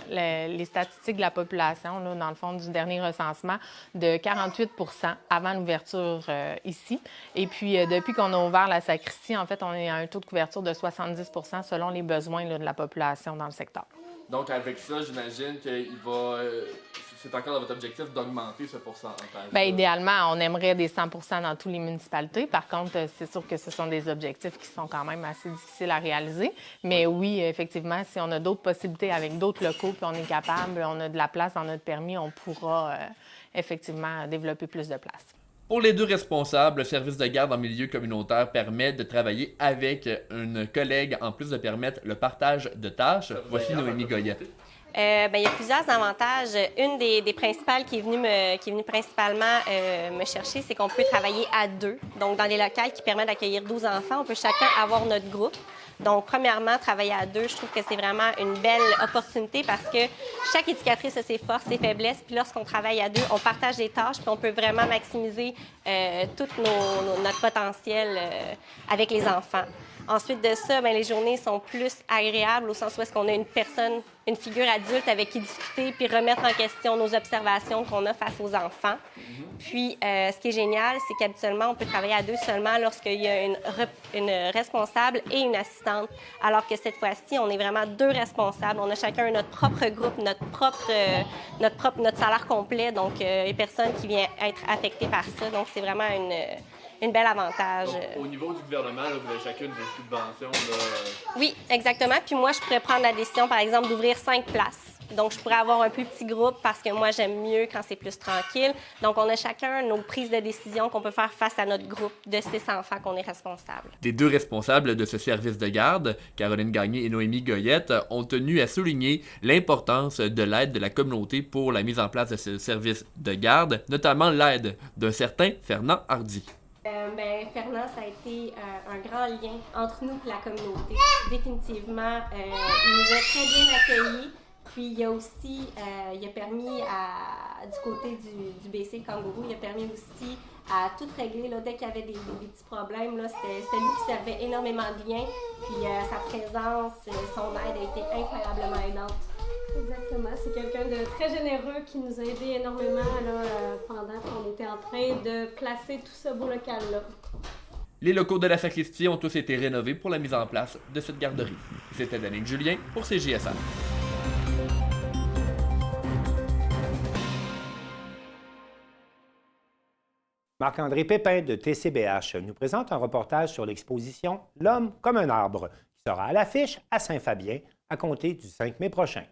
les statistiques de la population, là, dans le fond du dernier recensement, de 48 % avant l'ouverture ici. Et puis, depuis qu'on a ouvert la sacristie, en fait, on est à un taux de couverture de 70 % selon les besoins là, de la population dans le secteur. Donc, avec ça, j'imagine qu'il va... c'est encore dans votre objectif d'augmenter ce pourcentage? Bien, idéalement, on aimerait des 100 % dans toutes les municipalités. Par contre, c'est sûr que ce sont des objectifs qui sont quand même assez difficiles à réaliser. Mais oui, effectivement, si on a d'autres possibilités avec d'autres locaux, puis on est capable, on a de la place dans notre permis, on pourra effectivement développer plus de place. Pour les 2 responsables, le service de garde en milieu communautaire permet de travailler avec une collègue en plus de permettre le partage de tâches. Voici Noémie Goyette. Il y a plusieurs avantages. Une des principales qui est venue principalement me chercher, c'est qu'on peut travailler à 2. Donc, dans des locales qui permettent d'accueillir 12 enfants, on peut chacun avoir notre groupe. Donc, premièrement, travailler à 2, je trouve que c'est vraiment une belle opportunité parce que chaque éducatrice a ses forces, ses faiblesses. Puis lorsqu'on travaille à 2, on partage des tâches puis on peut vraiment maximiser tout notre potentiel avec les enfants. Ensuite de ça, les journées sont plus agréables au sens où est-ce qu'on a une figure adulte avec qui discuter puis remettre en question nos observations qu'on a face aux enfants. Puis, ce qui est génial, c'est qu'habituellement, on peut travailler à 2 seulement lorsqu'il y a une responsable et une assistante, alors que cette fois-ci, on est vraiment 2 responsables. On a chacun notre propre groupe, notre salaire complet, donc il n'y a personne qui vient être affecté par ça. Donc, c'est vraiment une belle avantage. Donc, au niveau du gouvernement, là, vous avez chacune des subventions. Oui, exactement. Puis moi, je pourrais prendre la décision, par exemple, d'ouvrir 5 places. Donc, je pourrais avoir un plus petit groupe parce que moi, j'aime mieux quand c'est plus tranquille. Donc, on a chacun nos prises de décision qu'on peut faire face à notre groupe de 6 enfants qu'on est responsable. Les 2 responsables de ce service de garde, Caroline Gagné et Noémie Goyette, ont tenu à souligner l'importance de l'aide de la communauté pour la mise en place de ce service de garde, notamment l'aide d'un certain Fernand Hardy. Fernand, ça a été un grand lien entre nous et la communauté. Définitivement, il nous a très bien accueillis. Puis il y a aussi, il a permis du côté du BC Kangourou, il a permis aussi à tout régler, là, dès qu'il y avait des petits problèmes, là, c'était lui qui servait énormément de liens, puis sa présence, son aide a été incroyablement aidante. Exactement, c'est quelqu'un de très généreux qui nous a aidé énormément là, pendant qu'on était en train de placer tout ce beau local-là. Les locaux de la sacristie ont tous été rénovés pour la mise en place de cette garderie. C'était Danick Julien pour CJSR. Marc-André Pépin de TCBH nous présente un reportage sur l'exposition « L'homme comme un arbre » qui sera à l'affiche à Saint-Fabien à compter du 5 mai prochain.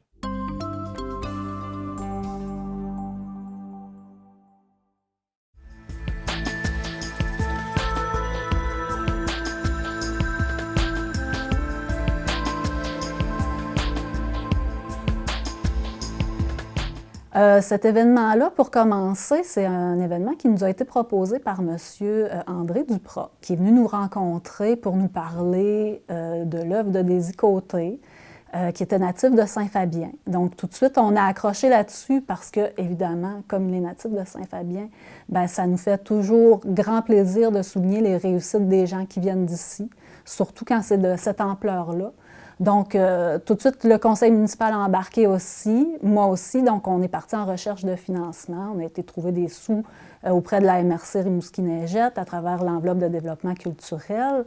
Cet événement-là, pour commencer, c'est un événement qui nous a été proposé par M. André Duprat, qui est venu nous rencontrer pour nous parler de l'œuvre de Daisy Côté, qui était natif de Saint-Fabien. Donc, tout de suite, on a accroché là-dessus parce que, évidemment, comme les natifs de Saint-Fabien, bien, ça nous fait toujours grand plaisir de souligner les réussites des gens qui viennent d'ici, surtout quand c'est de cette ampleur-là. Donc, tout de suite, le conseil municipal a embarqué aussi, moi aussi. Donc, on est parti en recherche de financement. On a été trouver des sous auprès de la MRC Rimouski-Neigette à travers l'enveloppe de développement culturel.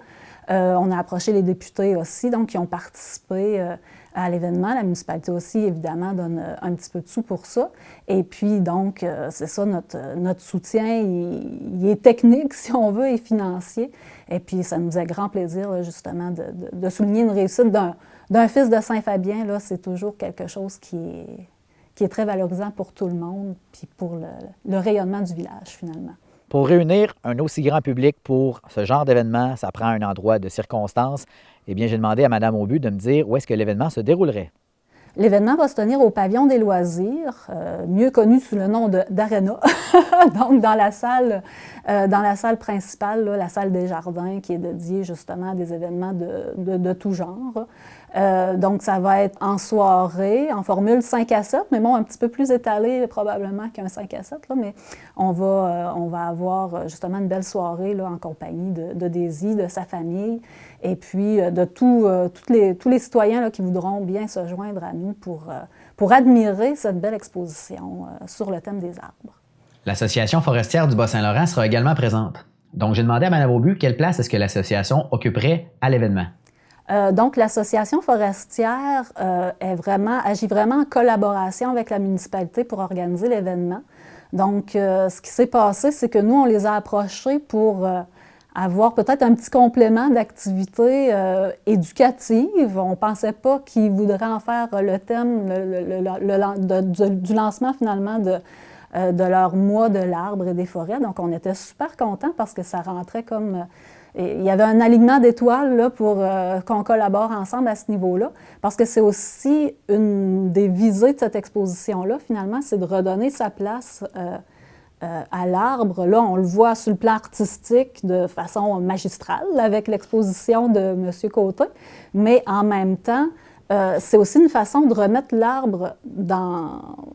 On a approché les députés aussi, donc qui ont participé à l'événement. La municipalité aussi, évidemment, donne un petit peu de sous pour ça. Et puis, donc, c'est ça, notre soutien, il est technique, si on veut, et financier. Et puis, ça nous a grand plaisir, là, justement, de souligner une réussite d'un fils de Saint-Fabien. Là, c'est toujours quelque chose qui est très valorisant pour tout le monde, puis pour le rayonnement du village, finalement. Pour réunir un aussi grand public pour ce genre d'événement, ça prend un endroit de circonstance. Eh bien, j'ai demandé à Mme Aubu de me dire où est-ce que l'événement se déroulerait. L'événement va se tenir au pavillon des loisirs, mieux connu sous le nom d'Arena, donc dans la salle principale, là, la salle des jardins, qui est dédiée justement à des événements de tout genre. Donc, ça va être en soirée, en formule 5 à 7, mais bon, un petit peu plus étalé probablement qu'un 5 à 7, là, mais on va avoir justement une belle soirée là, en compagnie de Daisy, de sa famille, et puis de tous les citoyens là, qui voudront bien se joindre à nous pour admirer cette belle exposition sur le thème des arbres. L'Association forestière du Bas-Saint-Laurent sera également présente. Donc, j'ai demandé à Mme Aubu quelle place est-ce que l'association occuperait à l'événement. Donc, l'Association forestière agit vraiment en collaboration avec la municipalité pour organiser l'événement. Donc, ce qui s'est passé, c'est que nous, on les a approchés pour avoir peut-être un petit complément d'activité éducative. On ne pensait pas qu'ils voudraient en faire le thème du lancement, finalement, de leur mois de l'arbre et des forêts. Donc, on était super contents parce que ça rentrait comme... il y avait un alignement d'étoiles là, pour qu'on collabore ensemble à ce niveau-là, parce que c'est aussi une des visées de cette exposition-là, finalement, c'est de redonner sa place à l'arbre. Là, on le voit sur le plan artistique de façon magistrale avec l'exposition de M. Côté, mais en même temps, c'est aussi une façon de remettre l'arbre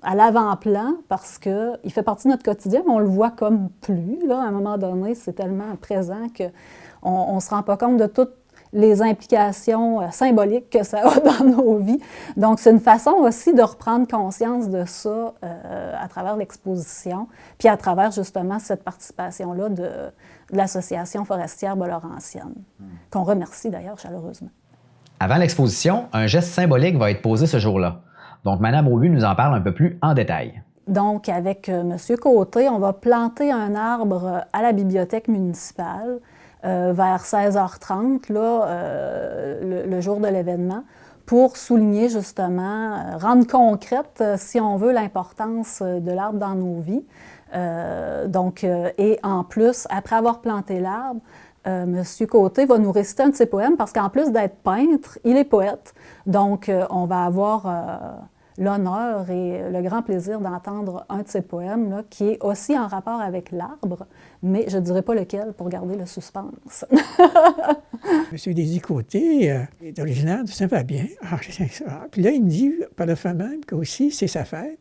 à l'avant-plan parce qu'il fait partie de notre quotidien, mais on le voit comme plus. Là, à un moment donné, c'est tellement présent qu'on ne se rend pas compte de toutes les implications symboliques que ça a dans nos vies. Donc, c'est une façon aussi de reprendre conscience de ça à travers l'exposition, puis à travers justement cette participation-là de l'Association forestière Bas-Laurentienne, qu'on remercie d'ailleurs chaleureusement. Avant l'exposition, un geste symbolique va être posé ce jour-là. Donc, Mme Aubu nous en parle un peu plus en détail. Donc, avec M. Côté, on va planter un arbre à la bibliothèque municipale vers 16h30, là, le jour de l'événement, pour souligner justement, rendre concrète, si on veut, l'importance de l'arbre dans nos vies. Et en plus, après avoir planté l'arbre, M. Côté va nous réciter un de ses poèmes parce qu'en plus d'être peintre, il est poète. Donc, on va avoir l'honneur et le grand plaisir d'entendre un de ses poèmes, là, qui est aussi en rapport avec l'arbre, mais je ne dirais pas lequel pour garder le suspense. M. Désy-Côté est originaire de Saint-Fabien. Puis là, il me dit par le fait même qu'aussi, c'est sa fête.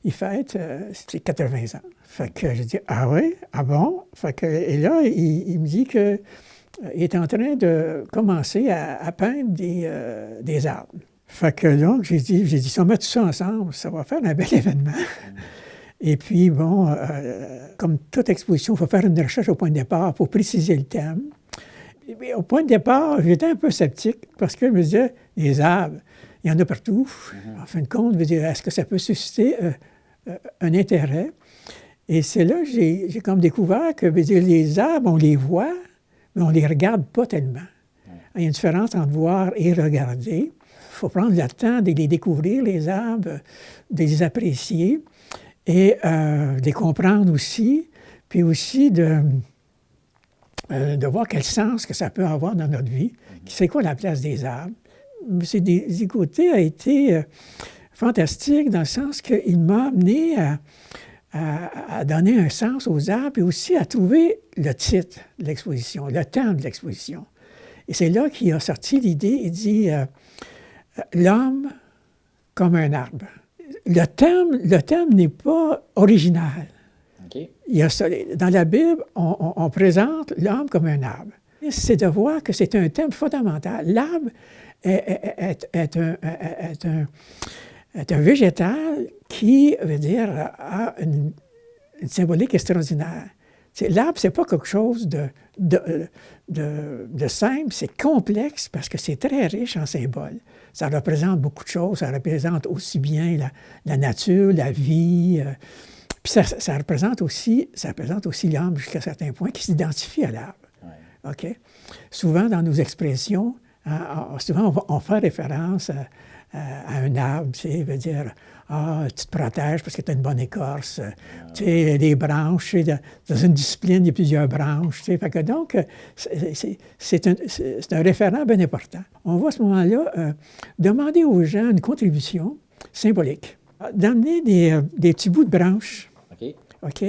Il fête ses 80 ans. Fait que je dis, ah oui? Ah bon? Fait que, et là, il me dit qu'il est en train de commencer à peindre des arbres. Fait que donc, j'ai dit, si on met tout ça ensemble, ça va faire un bel événement. Et puis, bon, comme toute exposition, il faut faire une recherche au point de départ pour préciser le thème. Et au point de départ, j'étais un peu sceptique parce que je me disais, les arbres, il y en a partout. En fin de compte, je me disais, est-ce que ça peut susciter un intérêt? Et c'est là que j'ai comme découvert que les arbres, on les voit, mais on ne les regarde pas tellement. Il y a une différence entre voir et regarder. Il faut prendre le temps de les découvrir, les arbres, de les apprécier et de les comprendre aussi, puis aussi de voir quel sens que ça peut avoir dans notre vie. C'est quoi la place des arbres? M. Désy-Côté a été fantastique dans le sens qu'il m'a amené à donner un sens aux arbres et aussi à trouver le titre de l'exposition, le thème de l'exposition. Et c'est là qu'il a sorti l'idée, il dit l'homme comme un arbre. Le thème n'est pas original. Okay. Dans la Bible, on présente l'homme comme un arbre. C'est de voir que c'est un thème fondamental. L'arbre est un végétal qui, veut dire, a une symbolique extraordinaire. L'arbre, ce n'est pas quelque chose de simple, c'est complexe parce que c'est très riche en symboles. Ça représente beaucoup de choses, ça représente aussi bien la nature, la vie, puis ça représente aussi l'homme jusqu'à certains points qui s'identifie à l'arbre. Ouais. Okay? Souvent, dans nos expressions, on fait référence à un arbre, tu sais, veut dire, tu te protèges parce que tu as une bonne écorce, tu sais, les branches, dans une discipline, il y a plusieurs branches, tu sais, fait que donc, c'est un référent bien important. On va à ce moment-là demander aux gens une contribution symbolique, d'amener des petits bouts de branches, OK?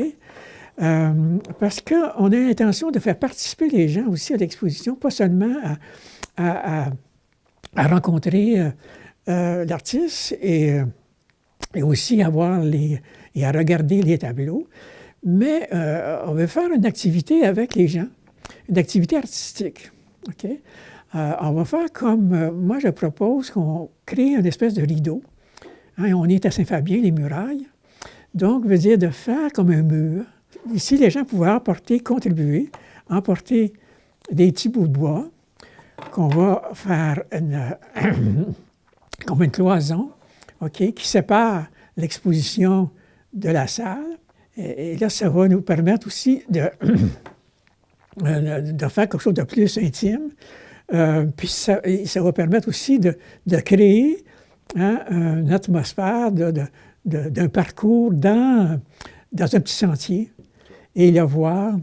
Parce qu'on a l'intention de faire participer les gens aussi à l'exposition, pas seulement à rencontrer l'artiste et aussi à voir et à regarder les tableaux, mais on veut faire une activité avec les gens, une activité artistique. Okay? On va faire comme, moi je propose qu'on crée une espèce de rideau. Hein, on est à Saint-Fabien, les murailles, donc veut dire de faire comme un mur. Ici, les gens pouvaient contribuer, emporter des petits bouts de bois qu'on va faire comme une cloison, okay, qui sépare l'exposition de la salle. Et là, ça va nous permettre aussi de faire quelque chose de plus intime. Puis ça va permettre aussi de créer une atmosphère d'un parcours dans un petit sentier et le voir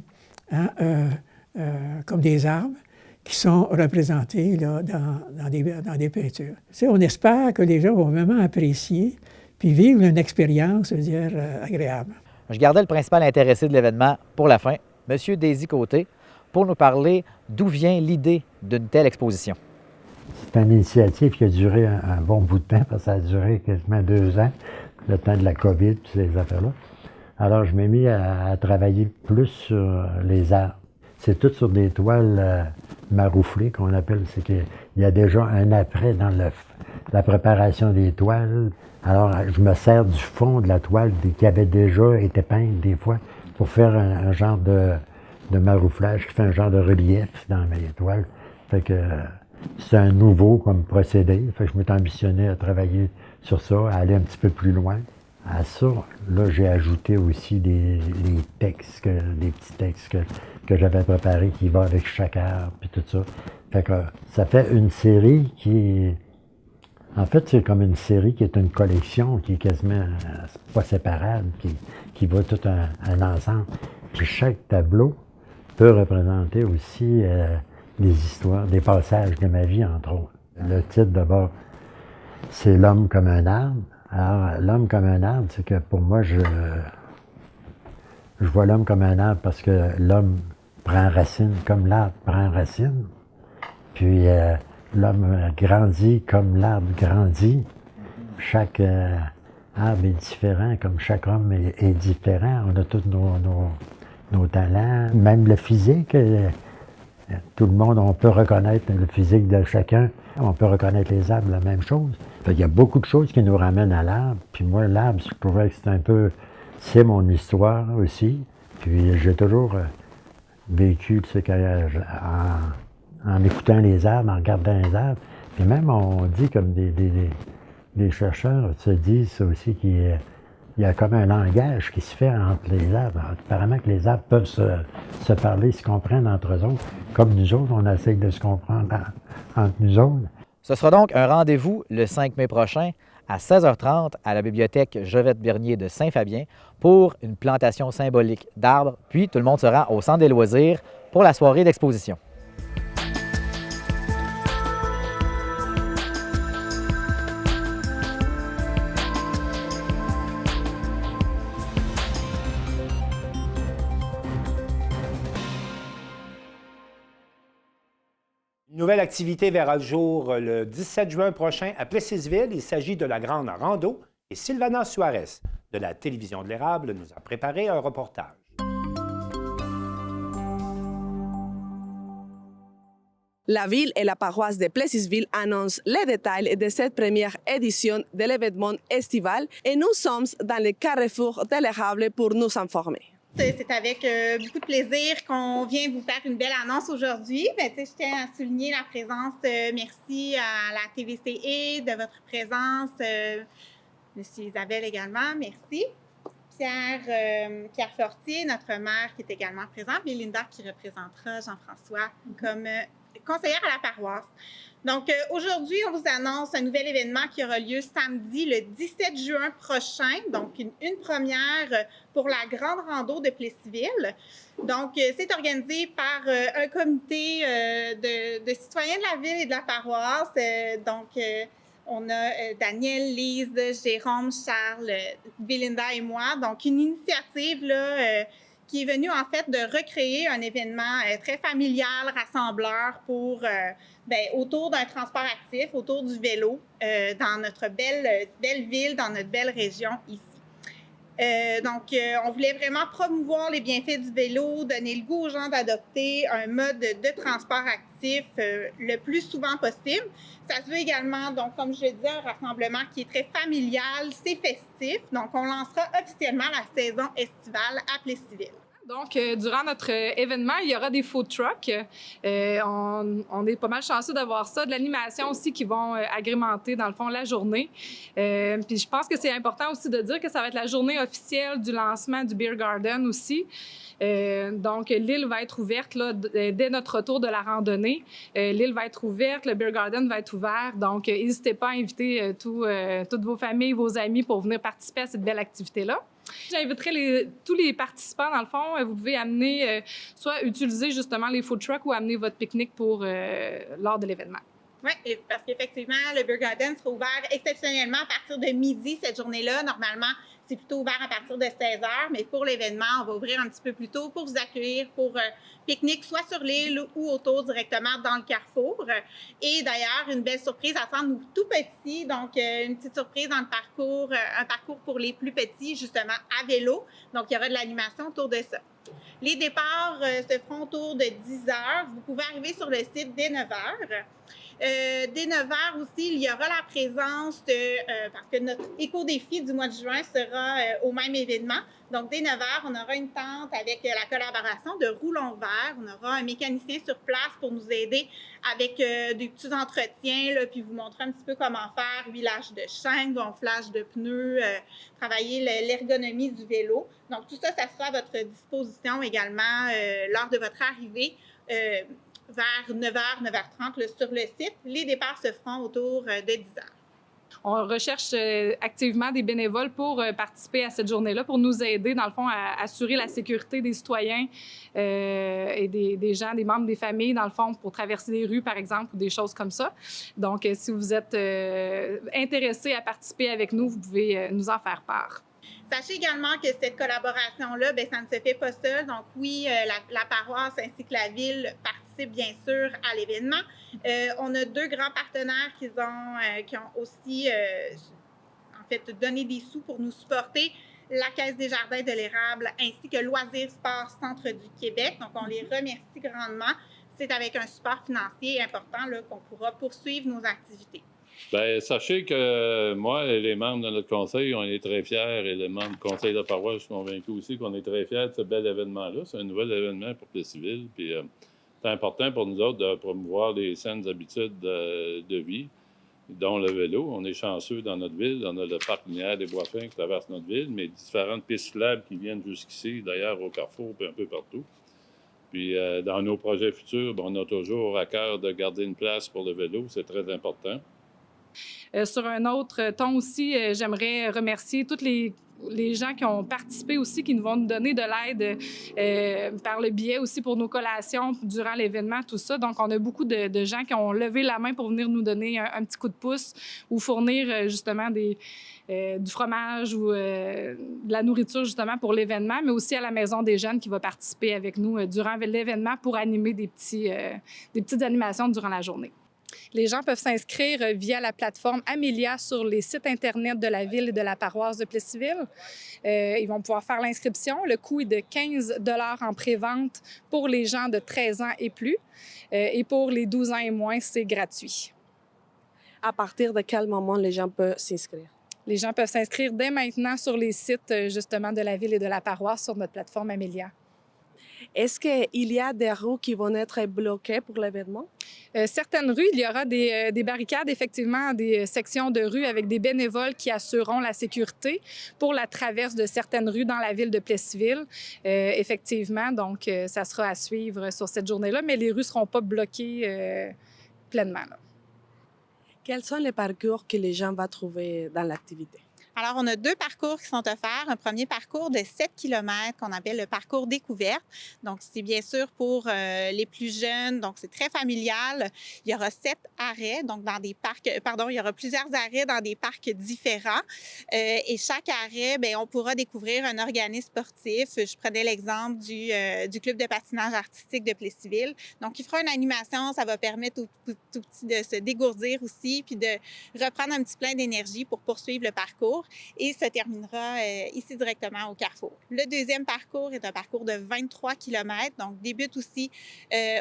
comme des arbres qui sont représentés là, dans des peintures. Tu sais, on espère que les gens vont vraiment apprécier puis vivre une expérience, je veux dire, agréable. Je gardais le principal intéressé de l'événement pour la fin, M. Désy-Côté, pour nous parler d'où vient l'idée d'une telle exposition. C'est une initiative qui a duré un bon bout de temps, parce que ça a duré quasiment 2 ans, le temps de la COVID et ces affaires-là. Alors, je m'ai mis à travailler plus sur les arbres. C'est tout sur des toiles marouflées qu'on appelle. C'est qu'il y a déjà un après dans la préparation des toiles. Alors, je me sers du fond de la toile qui avait déjà été peinte des fois pour faire un genre de marouflage qui fait un genre de relief dans mes toiles. Fait que c'est un nouveau comme procédé. Fait que je m'étais ambitionné à travailler sur ça, à aller un petit peu plus loin. À ça, là, j'ai ajouté aussi des textes, des petits textes que j'avais préparés qui vont avec chaque arbre, puis tout ça. Fait que ça fait une série qui... En fait, c'est comme une série qui est une collection qui est quasiment pas séparable, qui va tout un ensemble. Puis chaque tableau peut représenter aussi des histoires, des passages de ma vie, entre autres. Le titre, d'abord, c'est « L'homme comme un arbre ». Alors, l'homme comme un arbre, c'est que pour moi, je vois l'homme comme un arbre parce que l'homme prend racine comme l'arbre prend racine. Puis l'homme grandit comme l'arbre grandit. Chaque arbre est différent, comme chaque homme est différent. On a tous nos talents, même le physique. Tout le monde, on peut reconnaître le physique de chacun. On peut reconnaître les arbres, la même chose. Il y a beaucoup de choses qui nous ramènent à l'arbre. Puis moi, l'arbre, je trouvais que c'est mon histoire aussi. Puis j'ai toujours vécu en écoutant les arbres, en regardant les arbres. Puis même, on dit comme des chercheurs se disent ça aussi qu'il y a comme un langage qui se fait entre les arbres. Apparemment que les arbres peuvent se parler, se comprendre entre eux autres. Comme nous autres, on essaye de se comprendre entre nous autres. Ce sera donc un rendez-vous le 5 mai prochain à 16h30 à la bibliothèque Jovette Bernier de Saint-Fabien pour une plantation symbolique d'arbres. Puis tout le monde se rend au Centre des loisirs pour la soirée d'exposition. Une nouvelle activité verra le jour le 17 juin prochain à Plessisville. Il s'agit de la Grande Rando et Sylvana Suarez de la Télévision de l'Érable nous a préparé un reportage. La ville et la paroisse de Plessisville annoncent les détails de cette première édition de l'événement estival et nous sommes dans le carrefour de l'Érable pour nous informer. C'est avec beaucoup de plaisir qu'on vient vous faire une belle annonce aujourd'hui. Je tiens à souligner la présence, merci à la TVCE de votre présence, Monsieur Isabelle également, merci. Pierre Fortier, notre maire qui est également présent, et Linda qui représentera Jean-François comme conseillère à la paroisse. Donc, aujourd'hui, on vous annonce un nouvel événement qui aura lieu samedi, le 17 juin prochain. Donc, une première pour la Grande Rando de Plessisville. Donc, c'est organisé par un comité de citoyens de la ville et de la paroisse. On a Daniel, Lise, Jérôme, Charles, Belinda et moi. Donc, une initiative là, qui est venue en fait de recréer un événement très familial, rassembleur pour autour d'un transport actif, autour du vélo, dans notre belle ville, dans notre belle région ici. On voulait vraiment promouvoir les bienfaits du vélo, donner le goût aux gens d'adopter un mode de transport actif le plus souvent possible. Ça se veut également, donc, comme je le disais, un rassemblement qui est très familial, c'est festif. Donc, on lancera officiellement la saison estivale à Plessisville. Donc, durant notre événement, il y aura des food trucks. On est pas mal chanceux d'avoir ça. De l'animation aussi qui vont agrémenter, dans le fond, la journée. Puis je pense que c'est important aussi de dire que ça va être la journée officielle du lancement du Beer Garden aussi. Donc, l'île va être ouverte là, dès notre retour de la randonnée. L'île va être ouverte, le Beer Garden va être ouvert. Donc, n'hésitez pas à inviter toutes vos familles, vos amis pour venir participer à cette belle activité-là. J'inviterai tous les participants, dans le fond. Vous pouvez amener, soit utiliser justement les food trucks ou amener votre pique-nique lors de l'événement. Oui, parce qu'effectivement, le Beer Garden sera ouvert exceptionnellement à partir de midi cette journée-là. Normalement, c'est plutôt ouvert à partir de 16h, mais pour l'événement, on va ouvrir un petit peu plus tôt pour vous accueillir pour pique-nique, soit sur l'île ou autour directement dans le carrefour. Et d'ailleurs, une belle surprise à faire, nous tout petits, donc une petite surprise dans le parcours, un parcours pour les plus petits, justement à vélo. Donc, il y aura de l'animation autour de ça. Les départs se feront autour de 10h. Vous pouvez arriver sur le site dès 9h. Dès 9h aussi, il y aura la présence parce que notre éco-défi du mois de juin sera au même événement. Donc, dès 9h, on aura une tente avec la collaboration de Roulons Vert. On aura un mécanicien sur place pour nous aider avec des petits entretiens, là, puis vous montrer un petit peu comment faire huilage de chaîne, gonflage de pneus, travailler l'ergonomie du vélo. Donc, tout ça, ça sera à votre disposition également lors de votre arrivée. Vers 9h, 9h30 sur le site. Les départs se feront autour de 10h. On recherche activement des bénévoles pour participer à cette journée-là, pour nous aider, dans le fond, à assurer la sécurité des citoyens et des gens, des membres des familles, dans le fond, pour traverser les rues, par exemple, ou des choses comme ça. Donc, si vous êtes intéressés à participer avec nous, vous pouvez nous en faire part. Sachez également que cette collaboration-là, bien, ça ne se fait pas seul. Donc oui, la paroisse ainsi que la ville participent bien sûr à l'événement. On a 2 grands partenaires qui ont aussi en fait donné des sous pour nous supporter. La Caisse des Jardins de l'Érable ainsi que Loisirs Sport Centre du Québec. Donc on les remercie grandement. C'est avec un support financier important là, qu'on pourra poursuivre nos activités. Bien, sachez que moi et les membres de notre conseil, on est très fiers, et les membres du conseil de la paroisse, je suis convaincu aussi qu'on est très fiers de ce bel événement-là. C'est un nouvel événement pour Plessisville, puis c'est important pour nous autres de promouvoir les saines habitudes de vie, dont le vélo. On est chanceux dans notre ville, on a le parc linéaire des Bois-Fins qui traverse notre ville, mais différentes pistes cyclables qui viennent jusqu'ici, d'ailleurs au Carrefour, puis un peu partout. Puis dans nos projets futurs, on a toujours à cœur de garder une place pour le vélo, c'est très important. Sur un autre ton aussi, j'aimerais remercier tous les gens qui ont participé aussi, qui nous vont nous donner de l'aide par le biais aussi pour nos collations durant l'événement, tout ça. Donc, on a beaucoup de gens qui ont levé la main pour venir nous donner un petit coup de pouce ou fournir justement du fromage ou de la nourriture justement pour l'événement, mais aussi à la Maison des jeunes qui va participer avec nous durant l'événement pour animer des petites animations durant la journée. Les gens peuvent s'inscrire via la plateforme Amélia sur les sites Internet de la Ville et de la paroisse de Plessisville. Ils vont pouvoir faire l'inscription. Le coût est de 15 $ en pré-vente pour les gens de 13 ans et plus. Et pour les 12 ans et moins, c'est gratuit. À partir de quel moment les gens peuvent s'inscrire? Les gens peuvent s'inscrire dès maintenant sur les sites justement de la Ville et de la paroisse sur notre plateforme Amélia. Est-ce qu'il y a des rues qui vont être bloquées pour l'événement? Certaines rues, il y aura des barricades, effectivement, des sections de rues avec des bénévoles qui assureront la sécurité pour la traverse de certaines rues dans la ville de Plessisville. Effectivement, donc ça sera à suivre sur cette journée-là, mais les rues ne seront pas bloquées pleinement. Là. Quels sont les parcours que les gens vont trouver dans l'activité? Alors, on a 2 parcours qui sont offerts. Un premier parcours de 7 km qu'on appelle le parcours découverte. Donc, c'est bien sûr pour les plus jeunes. Donc, c'est très familial. Il y aura 7 arrêts, donc dans des parcs, il y aura plusieurs arrêts dans des parcs différents. Et chaque arrêt, bien, on pourra découvrir un organisme sportif. Je prenais l'exemple du club de patinage artistique de Plessisville. Donc, il fera une animation. Ça va permettre aux tout petits de se dégourdir aussi, puis de reprendre un petit plein d'énergie pour poursuivre le parcours. Et se terminera ici directement au Carrefour. Le deuxième parcours est un parcours de 23 km, donc débute aussi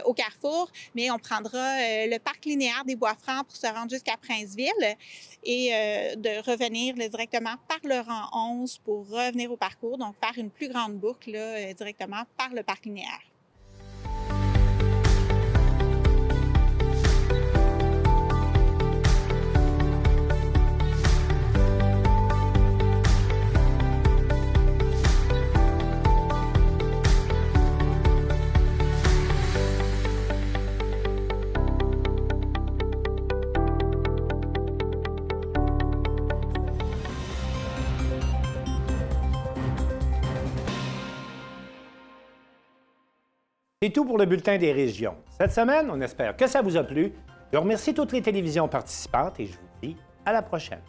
au Carrefour, mais on prendra le parc linéaire des Bois-Francs pour se rendre jusqu'à Princeville et de revenir directement par le rang 11 pour revenir au parcours, donc faire une plus grande boucle directement par le parc linéaire. C'est tout pour le Bulletin des régions. Cette semaine, on espère que ça vous a plu. Je remercie toutes les télévisions participantes et je vous dis à la prochaine.